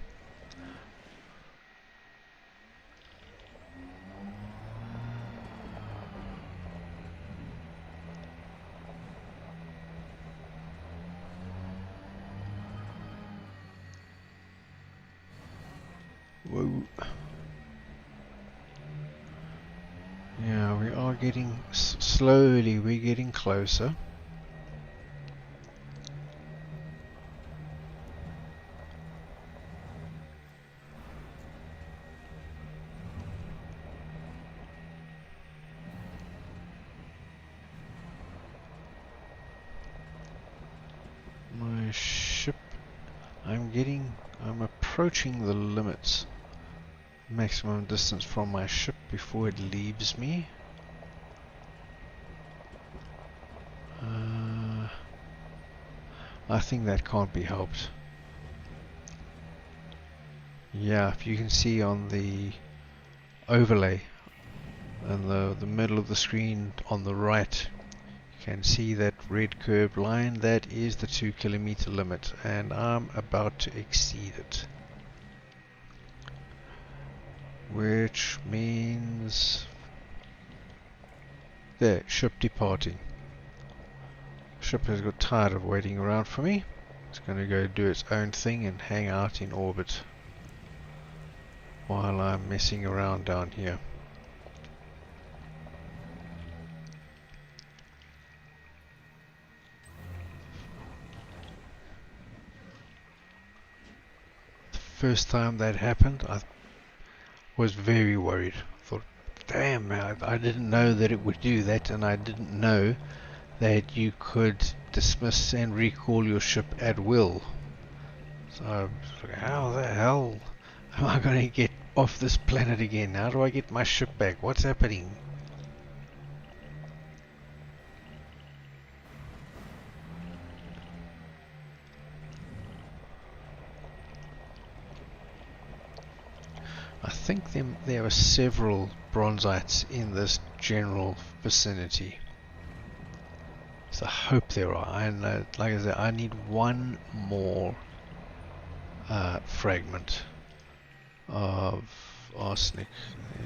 Whoa. Yeah, we are getting slowly, we're getting closer. My ship, I'm approaching the limits. Maximum distance from my ship before it leaves me. I think that can't be helped. Yeah, if you can see on the overlay in the middle of the screen on the right, you can see that red curved line. That is the 2 kilometer limit, and I'm about to exceed it. Which means there, ship departing. Ship has got tired of waiting around for me. It's going to go do its own thing and hang out in orbit while I'm messing around down here. The first time that happened, I was very worried. I thought, damn, I didn't know that it would do that, and I didn't know that you could dismiss and recall your ship at will. So I was like, how the hell am I going to get off this planet again? How do I get my ship back? What's happening? I think there are several bronzites in this general vicinity. So I hope there are. And like I said, I need one more fragment of arsenic.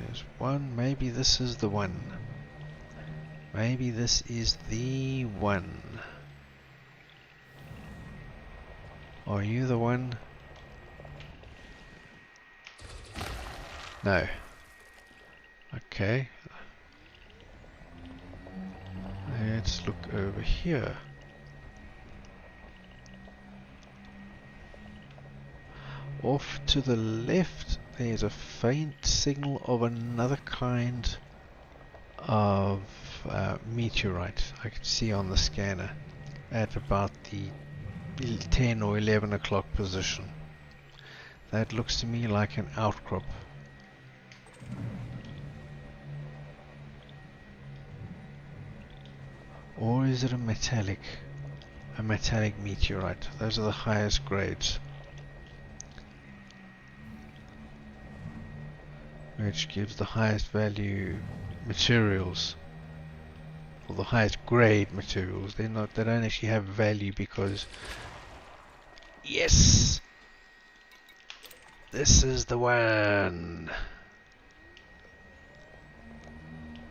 There's one. Maybe this is the one. Maybe this is the one. Are you the one? No. Okay. Let's look over here. Off to the left, there's a faint signal of another kind of meteorite I can see on the scanner at about the 10 or 11 o'clock position. That looks to me like an outcrop. Or is it a metallic? A metallic meteorite. Those are the highest grades. Which gives the highest value materials. Or the highest grade materials. They don't actually have value because... Yes! This is the one!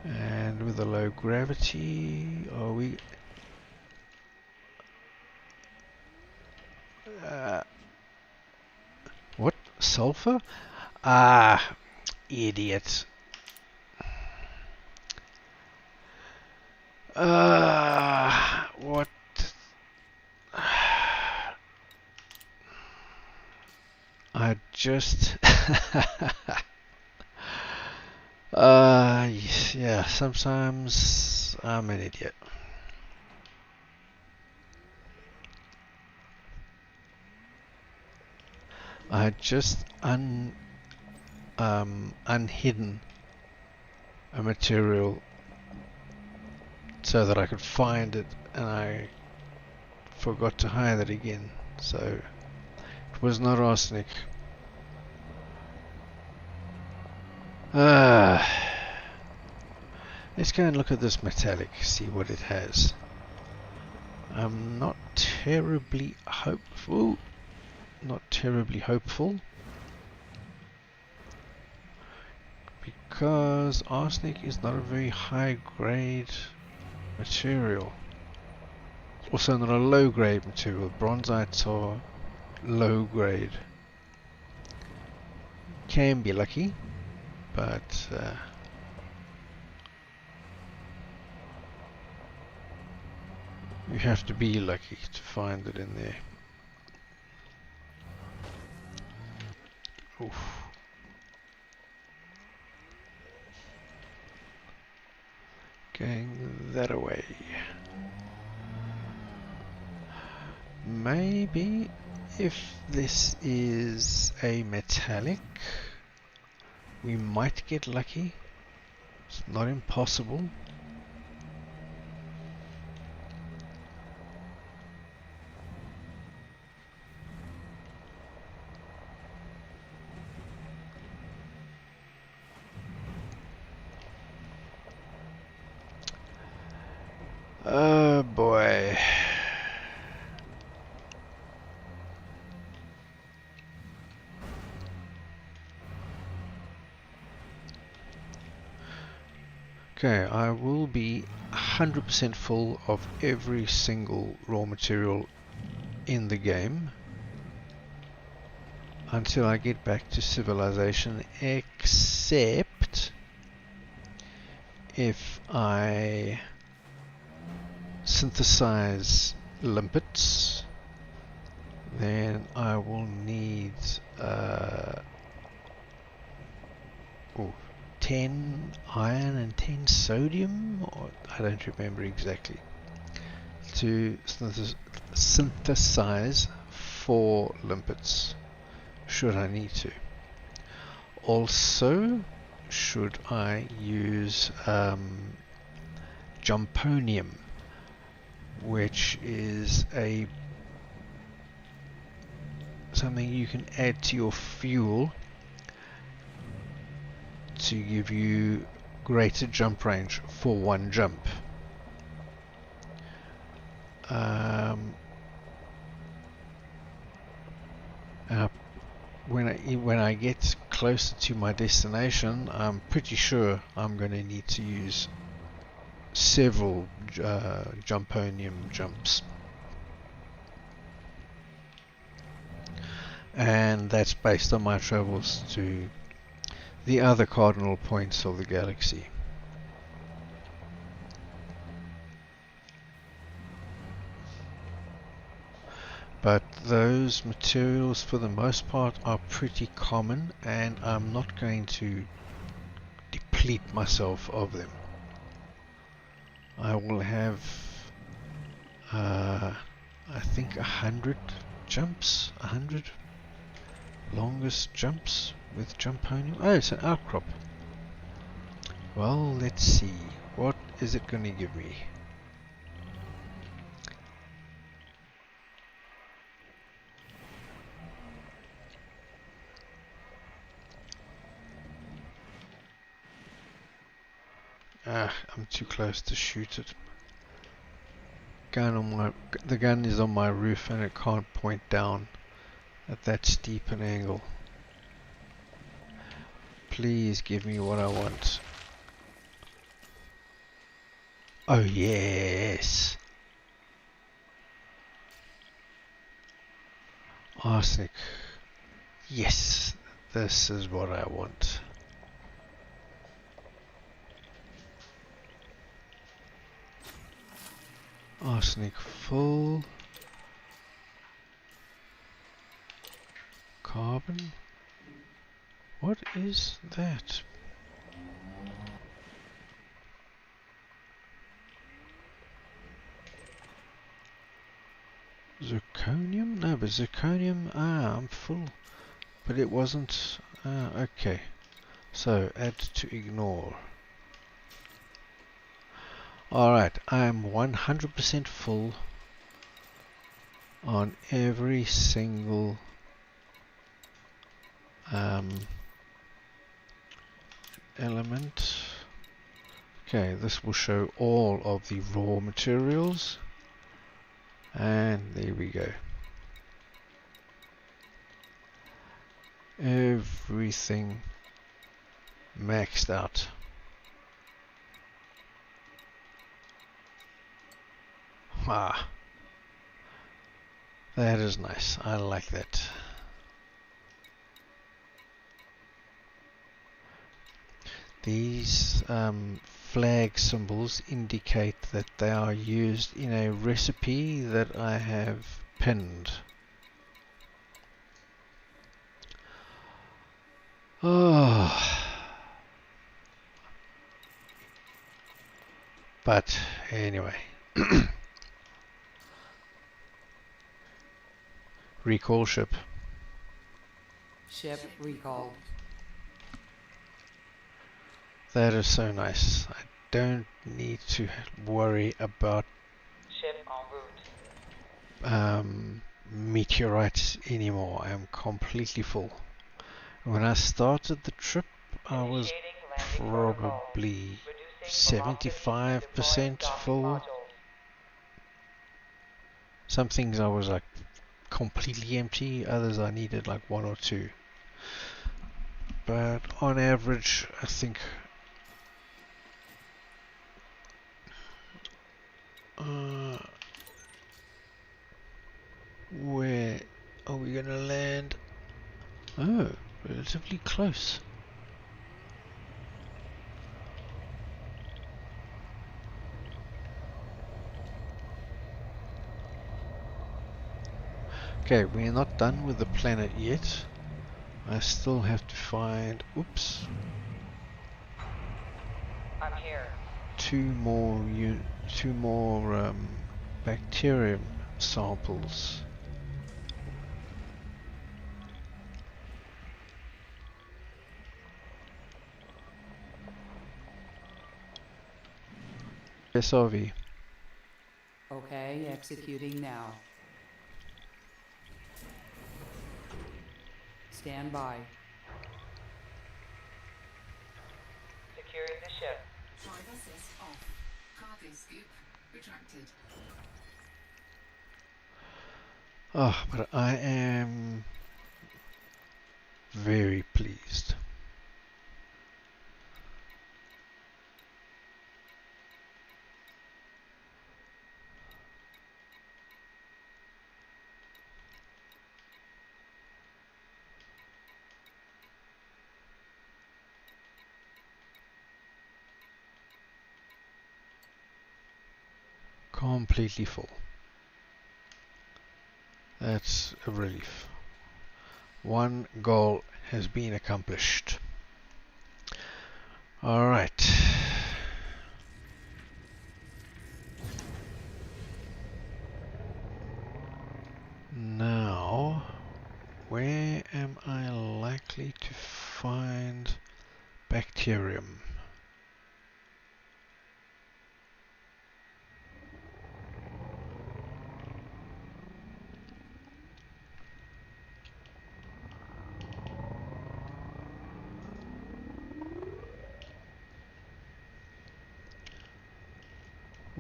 And with a low gravity, are we... what? Sulfur? Ah, idiot. What? I just... yeah, sometimes I'm an idiot. I just unhidden a material so that I could find it, and I forgot to hide it again. So it was not arsenic. Let's go and look at this metallic, see what it has. I'm not terribly hopeful. Because arsenic is not a very high grade material. Also not a low grade material. Bronzites are low grade. Can be lucky, but you have to be lucky to find it in there. Oof. Going that away. Maybe if this is a metallic, we might get lucky. It's not impossible. Oh boy. Okay, I will be 100% full of every single raw material in the game until I get back to civilization, except if I synthesize limpets, then I will need 10 iron and 10 sodium, or I don't remember exactly, to synthesize 4 limpets, should I need to. Also, should I use jumponium, which is something you can add to your fuel to give you greater jump range for one jump. When I get closer to my destination, I'm pretty sure I'm going to need to use several jumponium jumps. And that's based on my travels to the other cardinal points of the galaxy. But those materials for the most part are pretty common, and I'm not going to deplete myself of them. I will have I think 100 jumps, 100 Longest jumps with jumponium. Oh, it's an outcrop. Well, let's see. What is it going to give me? Ah, I'm too close to shoot it. The gun is on my roof and it can't point down at that steep an angle. Please give me what I want. Oh yes! Arsenic. Yes! This is what I want. Arsenic full. Carbon. What is that? Zirconium? No, but zirconium. Ah, I'm full. But it wasn't. Okay. So, add to ignore. Alright, I am 100% full on every single element. Okay, this will show all of the raw materials. And there we go. Everything maxed out. Ah, that is nice. I like that. These flag symbols indicate that they are used in a recipe that I have pinned. Oh. But anyway. Recall ship. Ship recalled. That is so nice. I don't need to worry about Ship en route. Meteorites anymore. I am completely full. When I started the trip, I was probably 75% full. Some things I was like completely empty, others I needed like one or two. But on average, I think where are we gonna land? Oh, relatively close. Okay, we're not done with the planet yet. I still have to find, oops, I'm here. two more bacterium samples. SRV. Okay, executing now. Stand by. Securing the ship. Drive assist off. Cargo scoop retracted. Ah, but I am very pleased. Completely full. That's a relief. One goal has been accomplished. Alright. Now, where am I likely to find bacterium.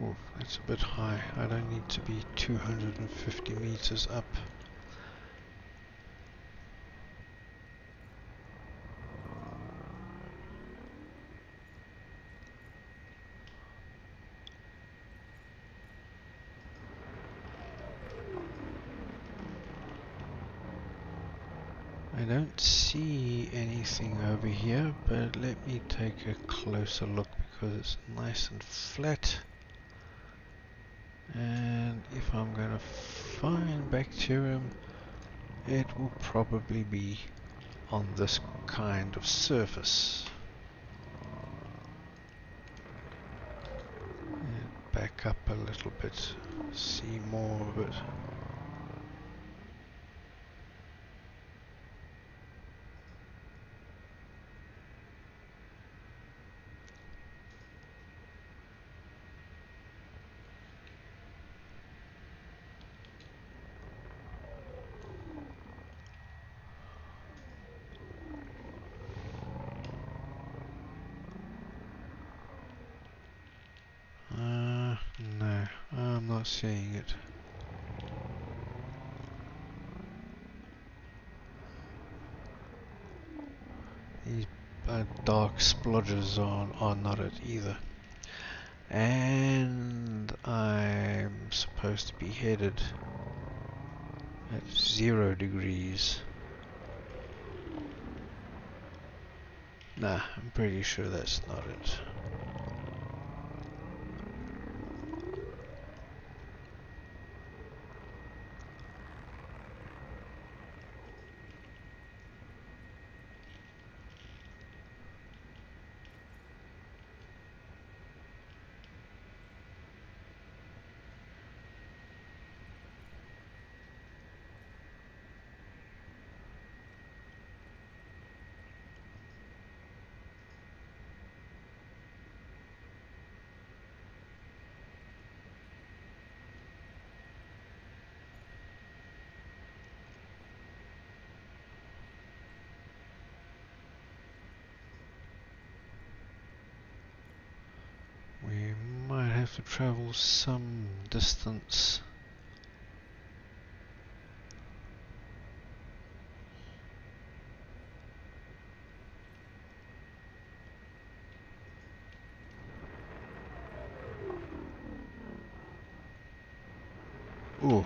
Oh, that's a bit high. I don't need to be 250 meters up. I don't see anything over here, but let me take a closer look because it's nice and flat. And if I'm going to find bacterium, it will probably be on this kind of surface. And back up a little bit, see more of it. No, I'm not seeing it. These dark splodges are not it either. And I'm supposed to be headed at 0 degrees. Nah, I'm pretty sure that's not it. We might have to travel some distance. Ooh.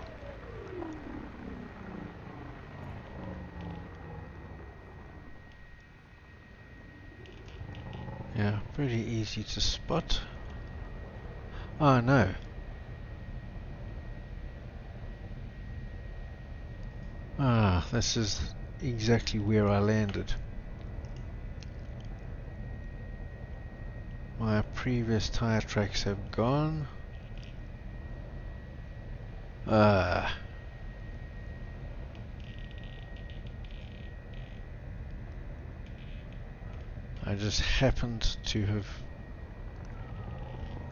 Yeah, pretty easy to spot. Oh no. Ah, this is exactly where I landed. My previous tire tracks have gone. Ah. I just happened to have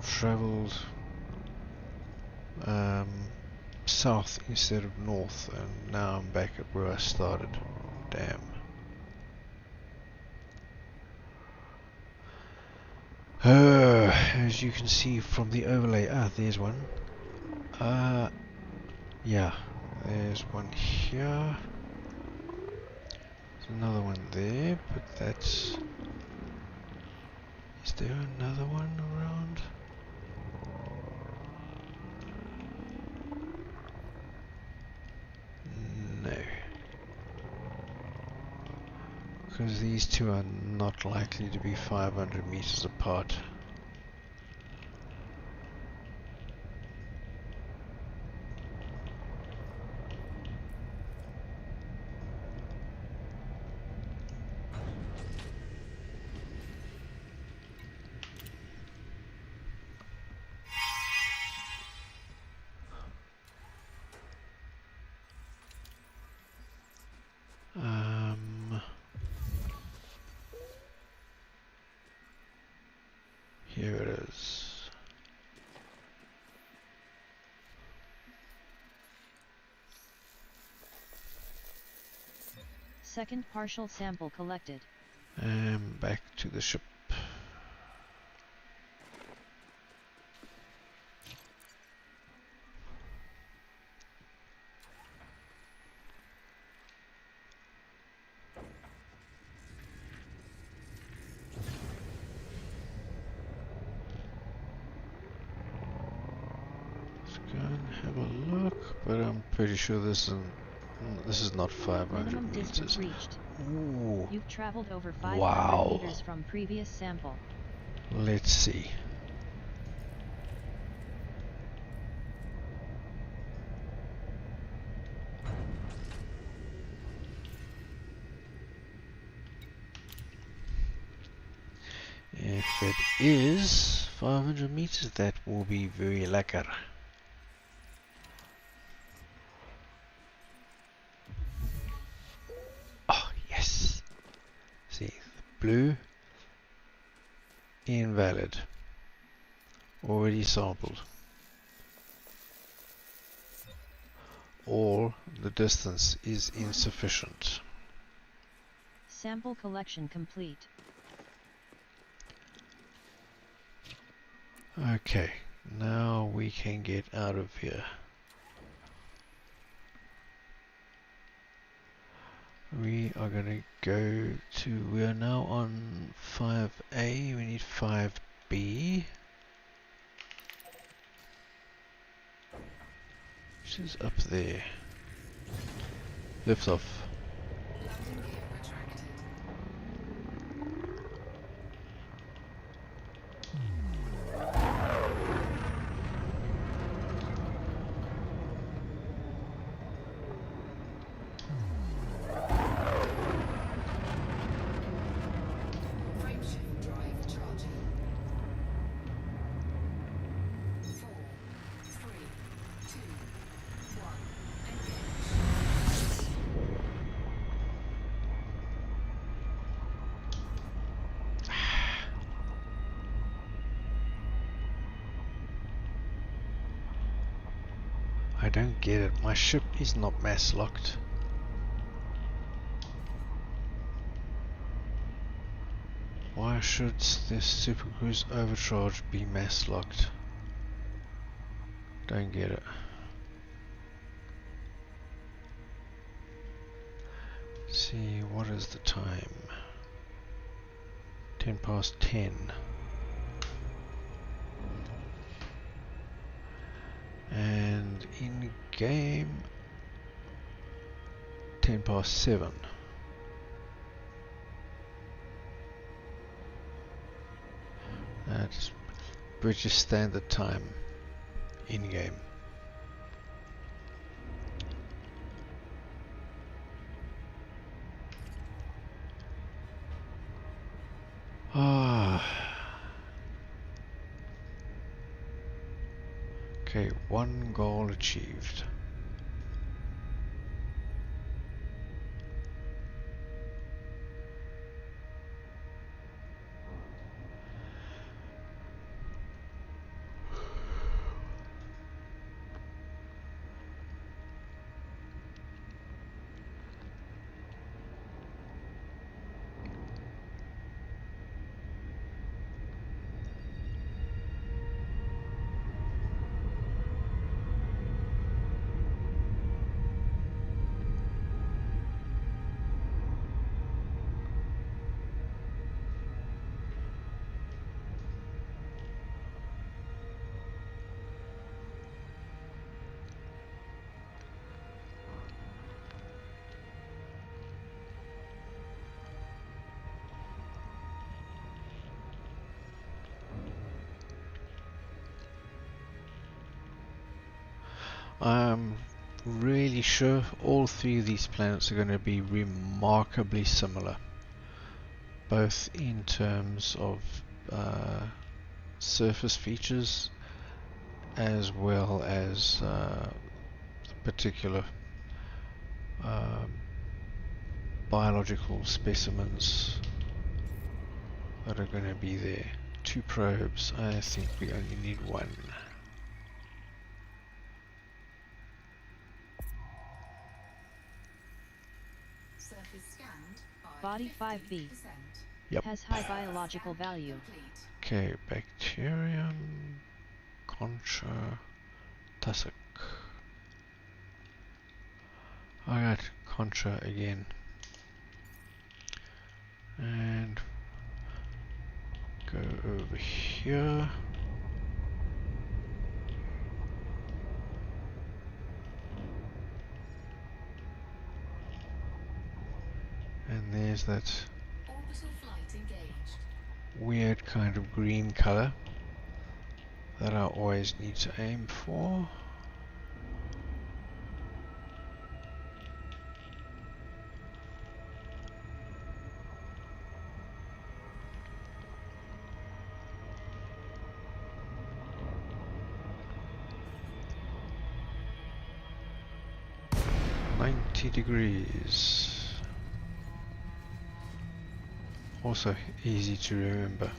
traveled south instead of north, and now I'm back at where I started. Damn. As you can see from the overlay, there's one. Yeah, there's one here. There's another one there, but that's... Is there another one around? No. Because these two are not likely to be 500 meters apart. Second partial sample collected. And back to the ship. Let's go and have a look, but I'm pretty sure this is not 500 Minimum distance meters. reached. Ooh, You've traveled over 500 wow. meters from previous sample. Let's see. If it is 500 meters, that will be very lekker. Oh, yes. See, the blue, invalid. Already sampled. Or the distance is insufficient. Sample collection complete. Okay, now we can get out of here. We are going to go to, we are now on 5A, we need 5B. Which is up there. Lift off. Landing gear retracted. Frameshift drive charging. 4, 3, 2, 1. Engage. I don't get it. My ship is not mass locked. Why should this Super Cruise Overcharge be mass locked? Don't get it. See, what is the time? 10 past 10. And in game 10 past 7. That's British Standard Time in game. Ah. Okay, one goal achieved. I'm really sure all three of these planets are going to be remarkably similar, both in terms of surface features as well as particular biological specimens that are going to be there. 2 probes. I think we only need 1. Surface scanned by Body 5B. 50%. Yep. Has high biological value. Complete. Okay, bacterium, concha, tussock. Alright, concha again. And go over here. And there's that Orbital flight engaged. weird kind of green color that I always need to aim for. Degrees. Also easy to remember.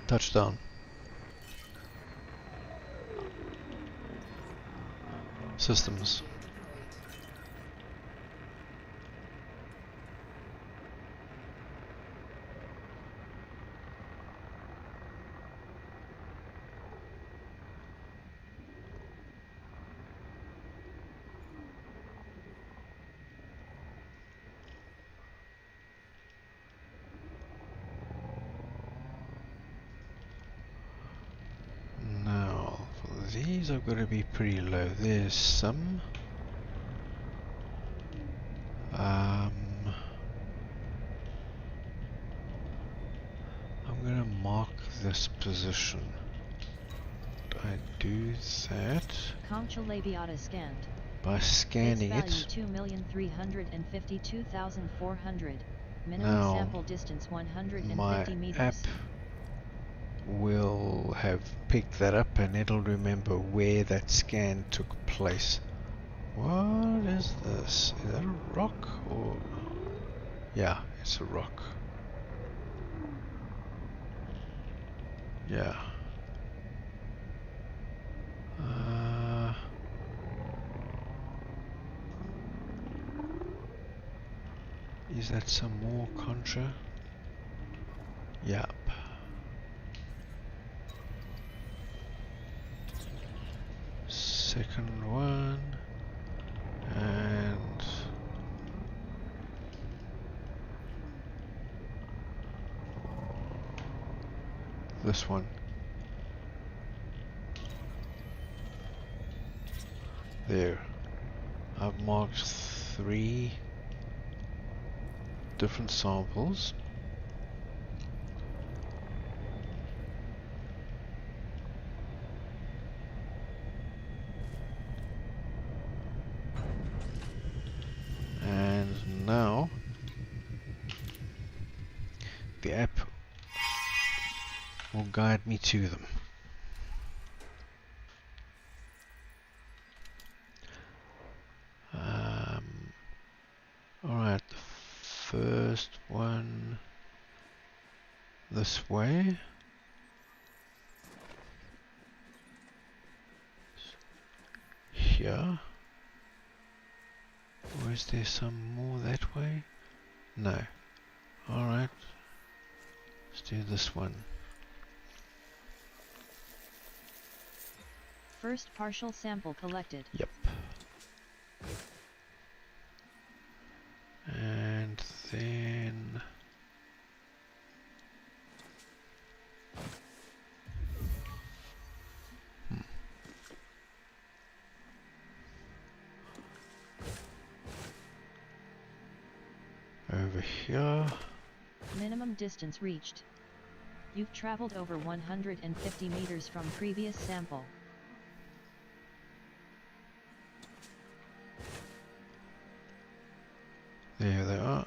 Touchdown. Systems. Now, for these I've got to be pretty low. There's some. I'm going to mark this position. I do that Concha labiata scanned. by scanning Base it. value 2,352,400. Minimum Now, sample distance my 150 meters. app will have picked that up and it'll remember where that scan took place. What is this? Is that a rock or? Yeah, it's a rock. Yeah. Is that some more contra? Yep. Second one. And this one. There. I've marked 3 different samples. And now the app will guide me to them. Alright, the first one this way. Here. Or is there some more that way? No. Alright. Let's do this one. First partial sample collected. Yep. And then over here. Minimum distance reached. You've traveled over 150 meters from previous sample. There they are.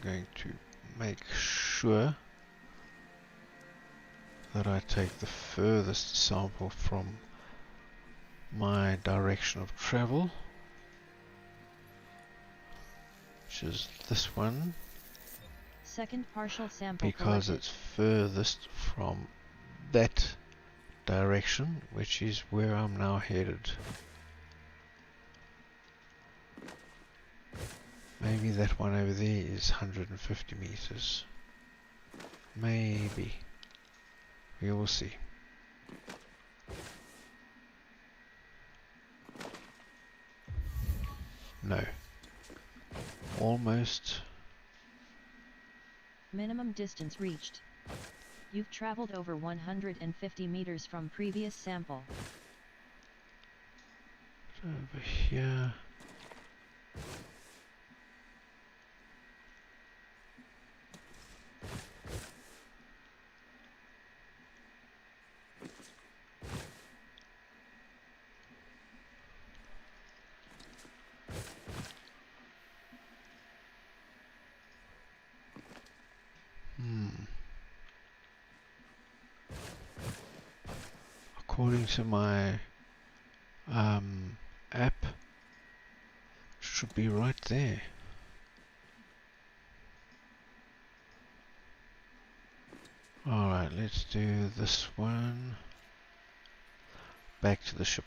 going to make sure that I take the furthest sample from my direction of travel, which is this one, Second partial sample because collected. it's furthest from that direction, which is where I'm now headed. Maybe that one over there is 150 meters. Maybe. We will see. No. Almost. Minimum distance reached. You've traveled over 150 meters from previous sample. Over here. According to my app, it should be right there. Alright, let's do this one. Back to the ship.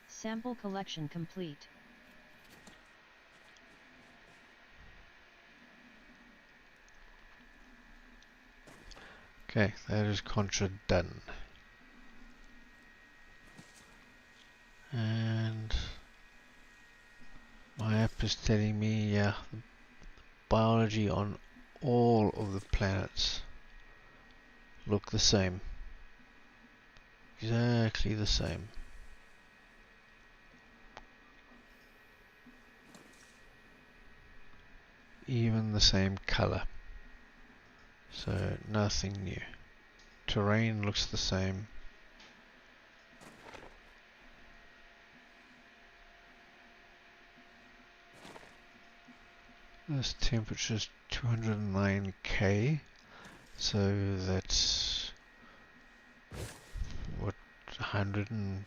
Sample collection complete. Okay, that is contra done. And my app is telling me, yeah, the biology on all of the planets look the same. Exactly the same. Even the same color. So nothing new. Terrain looks the same. This temperature is 209K, so that's what 100 and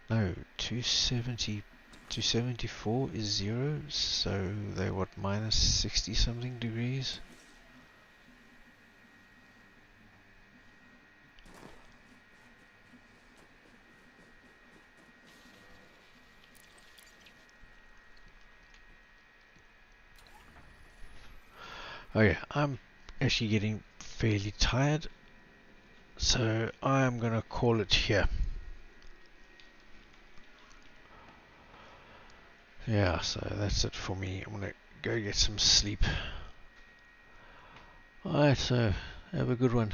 no 270 274 is 0, so they're what, minus 60 something degrees. Okay, I'm actually getting fairly tired, so I'm gonna call it here. Yeah, so that's it for me. I'm gonna go get some sleep. Alright, so have a good one.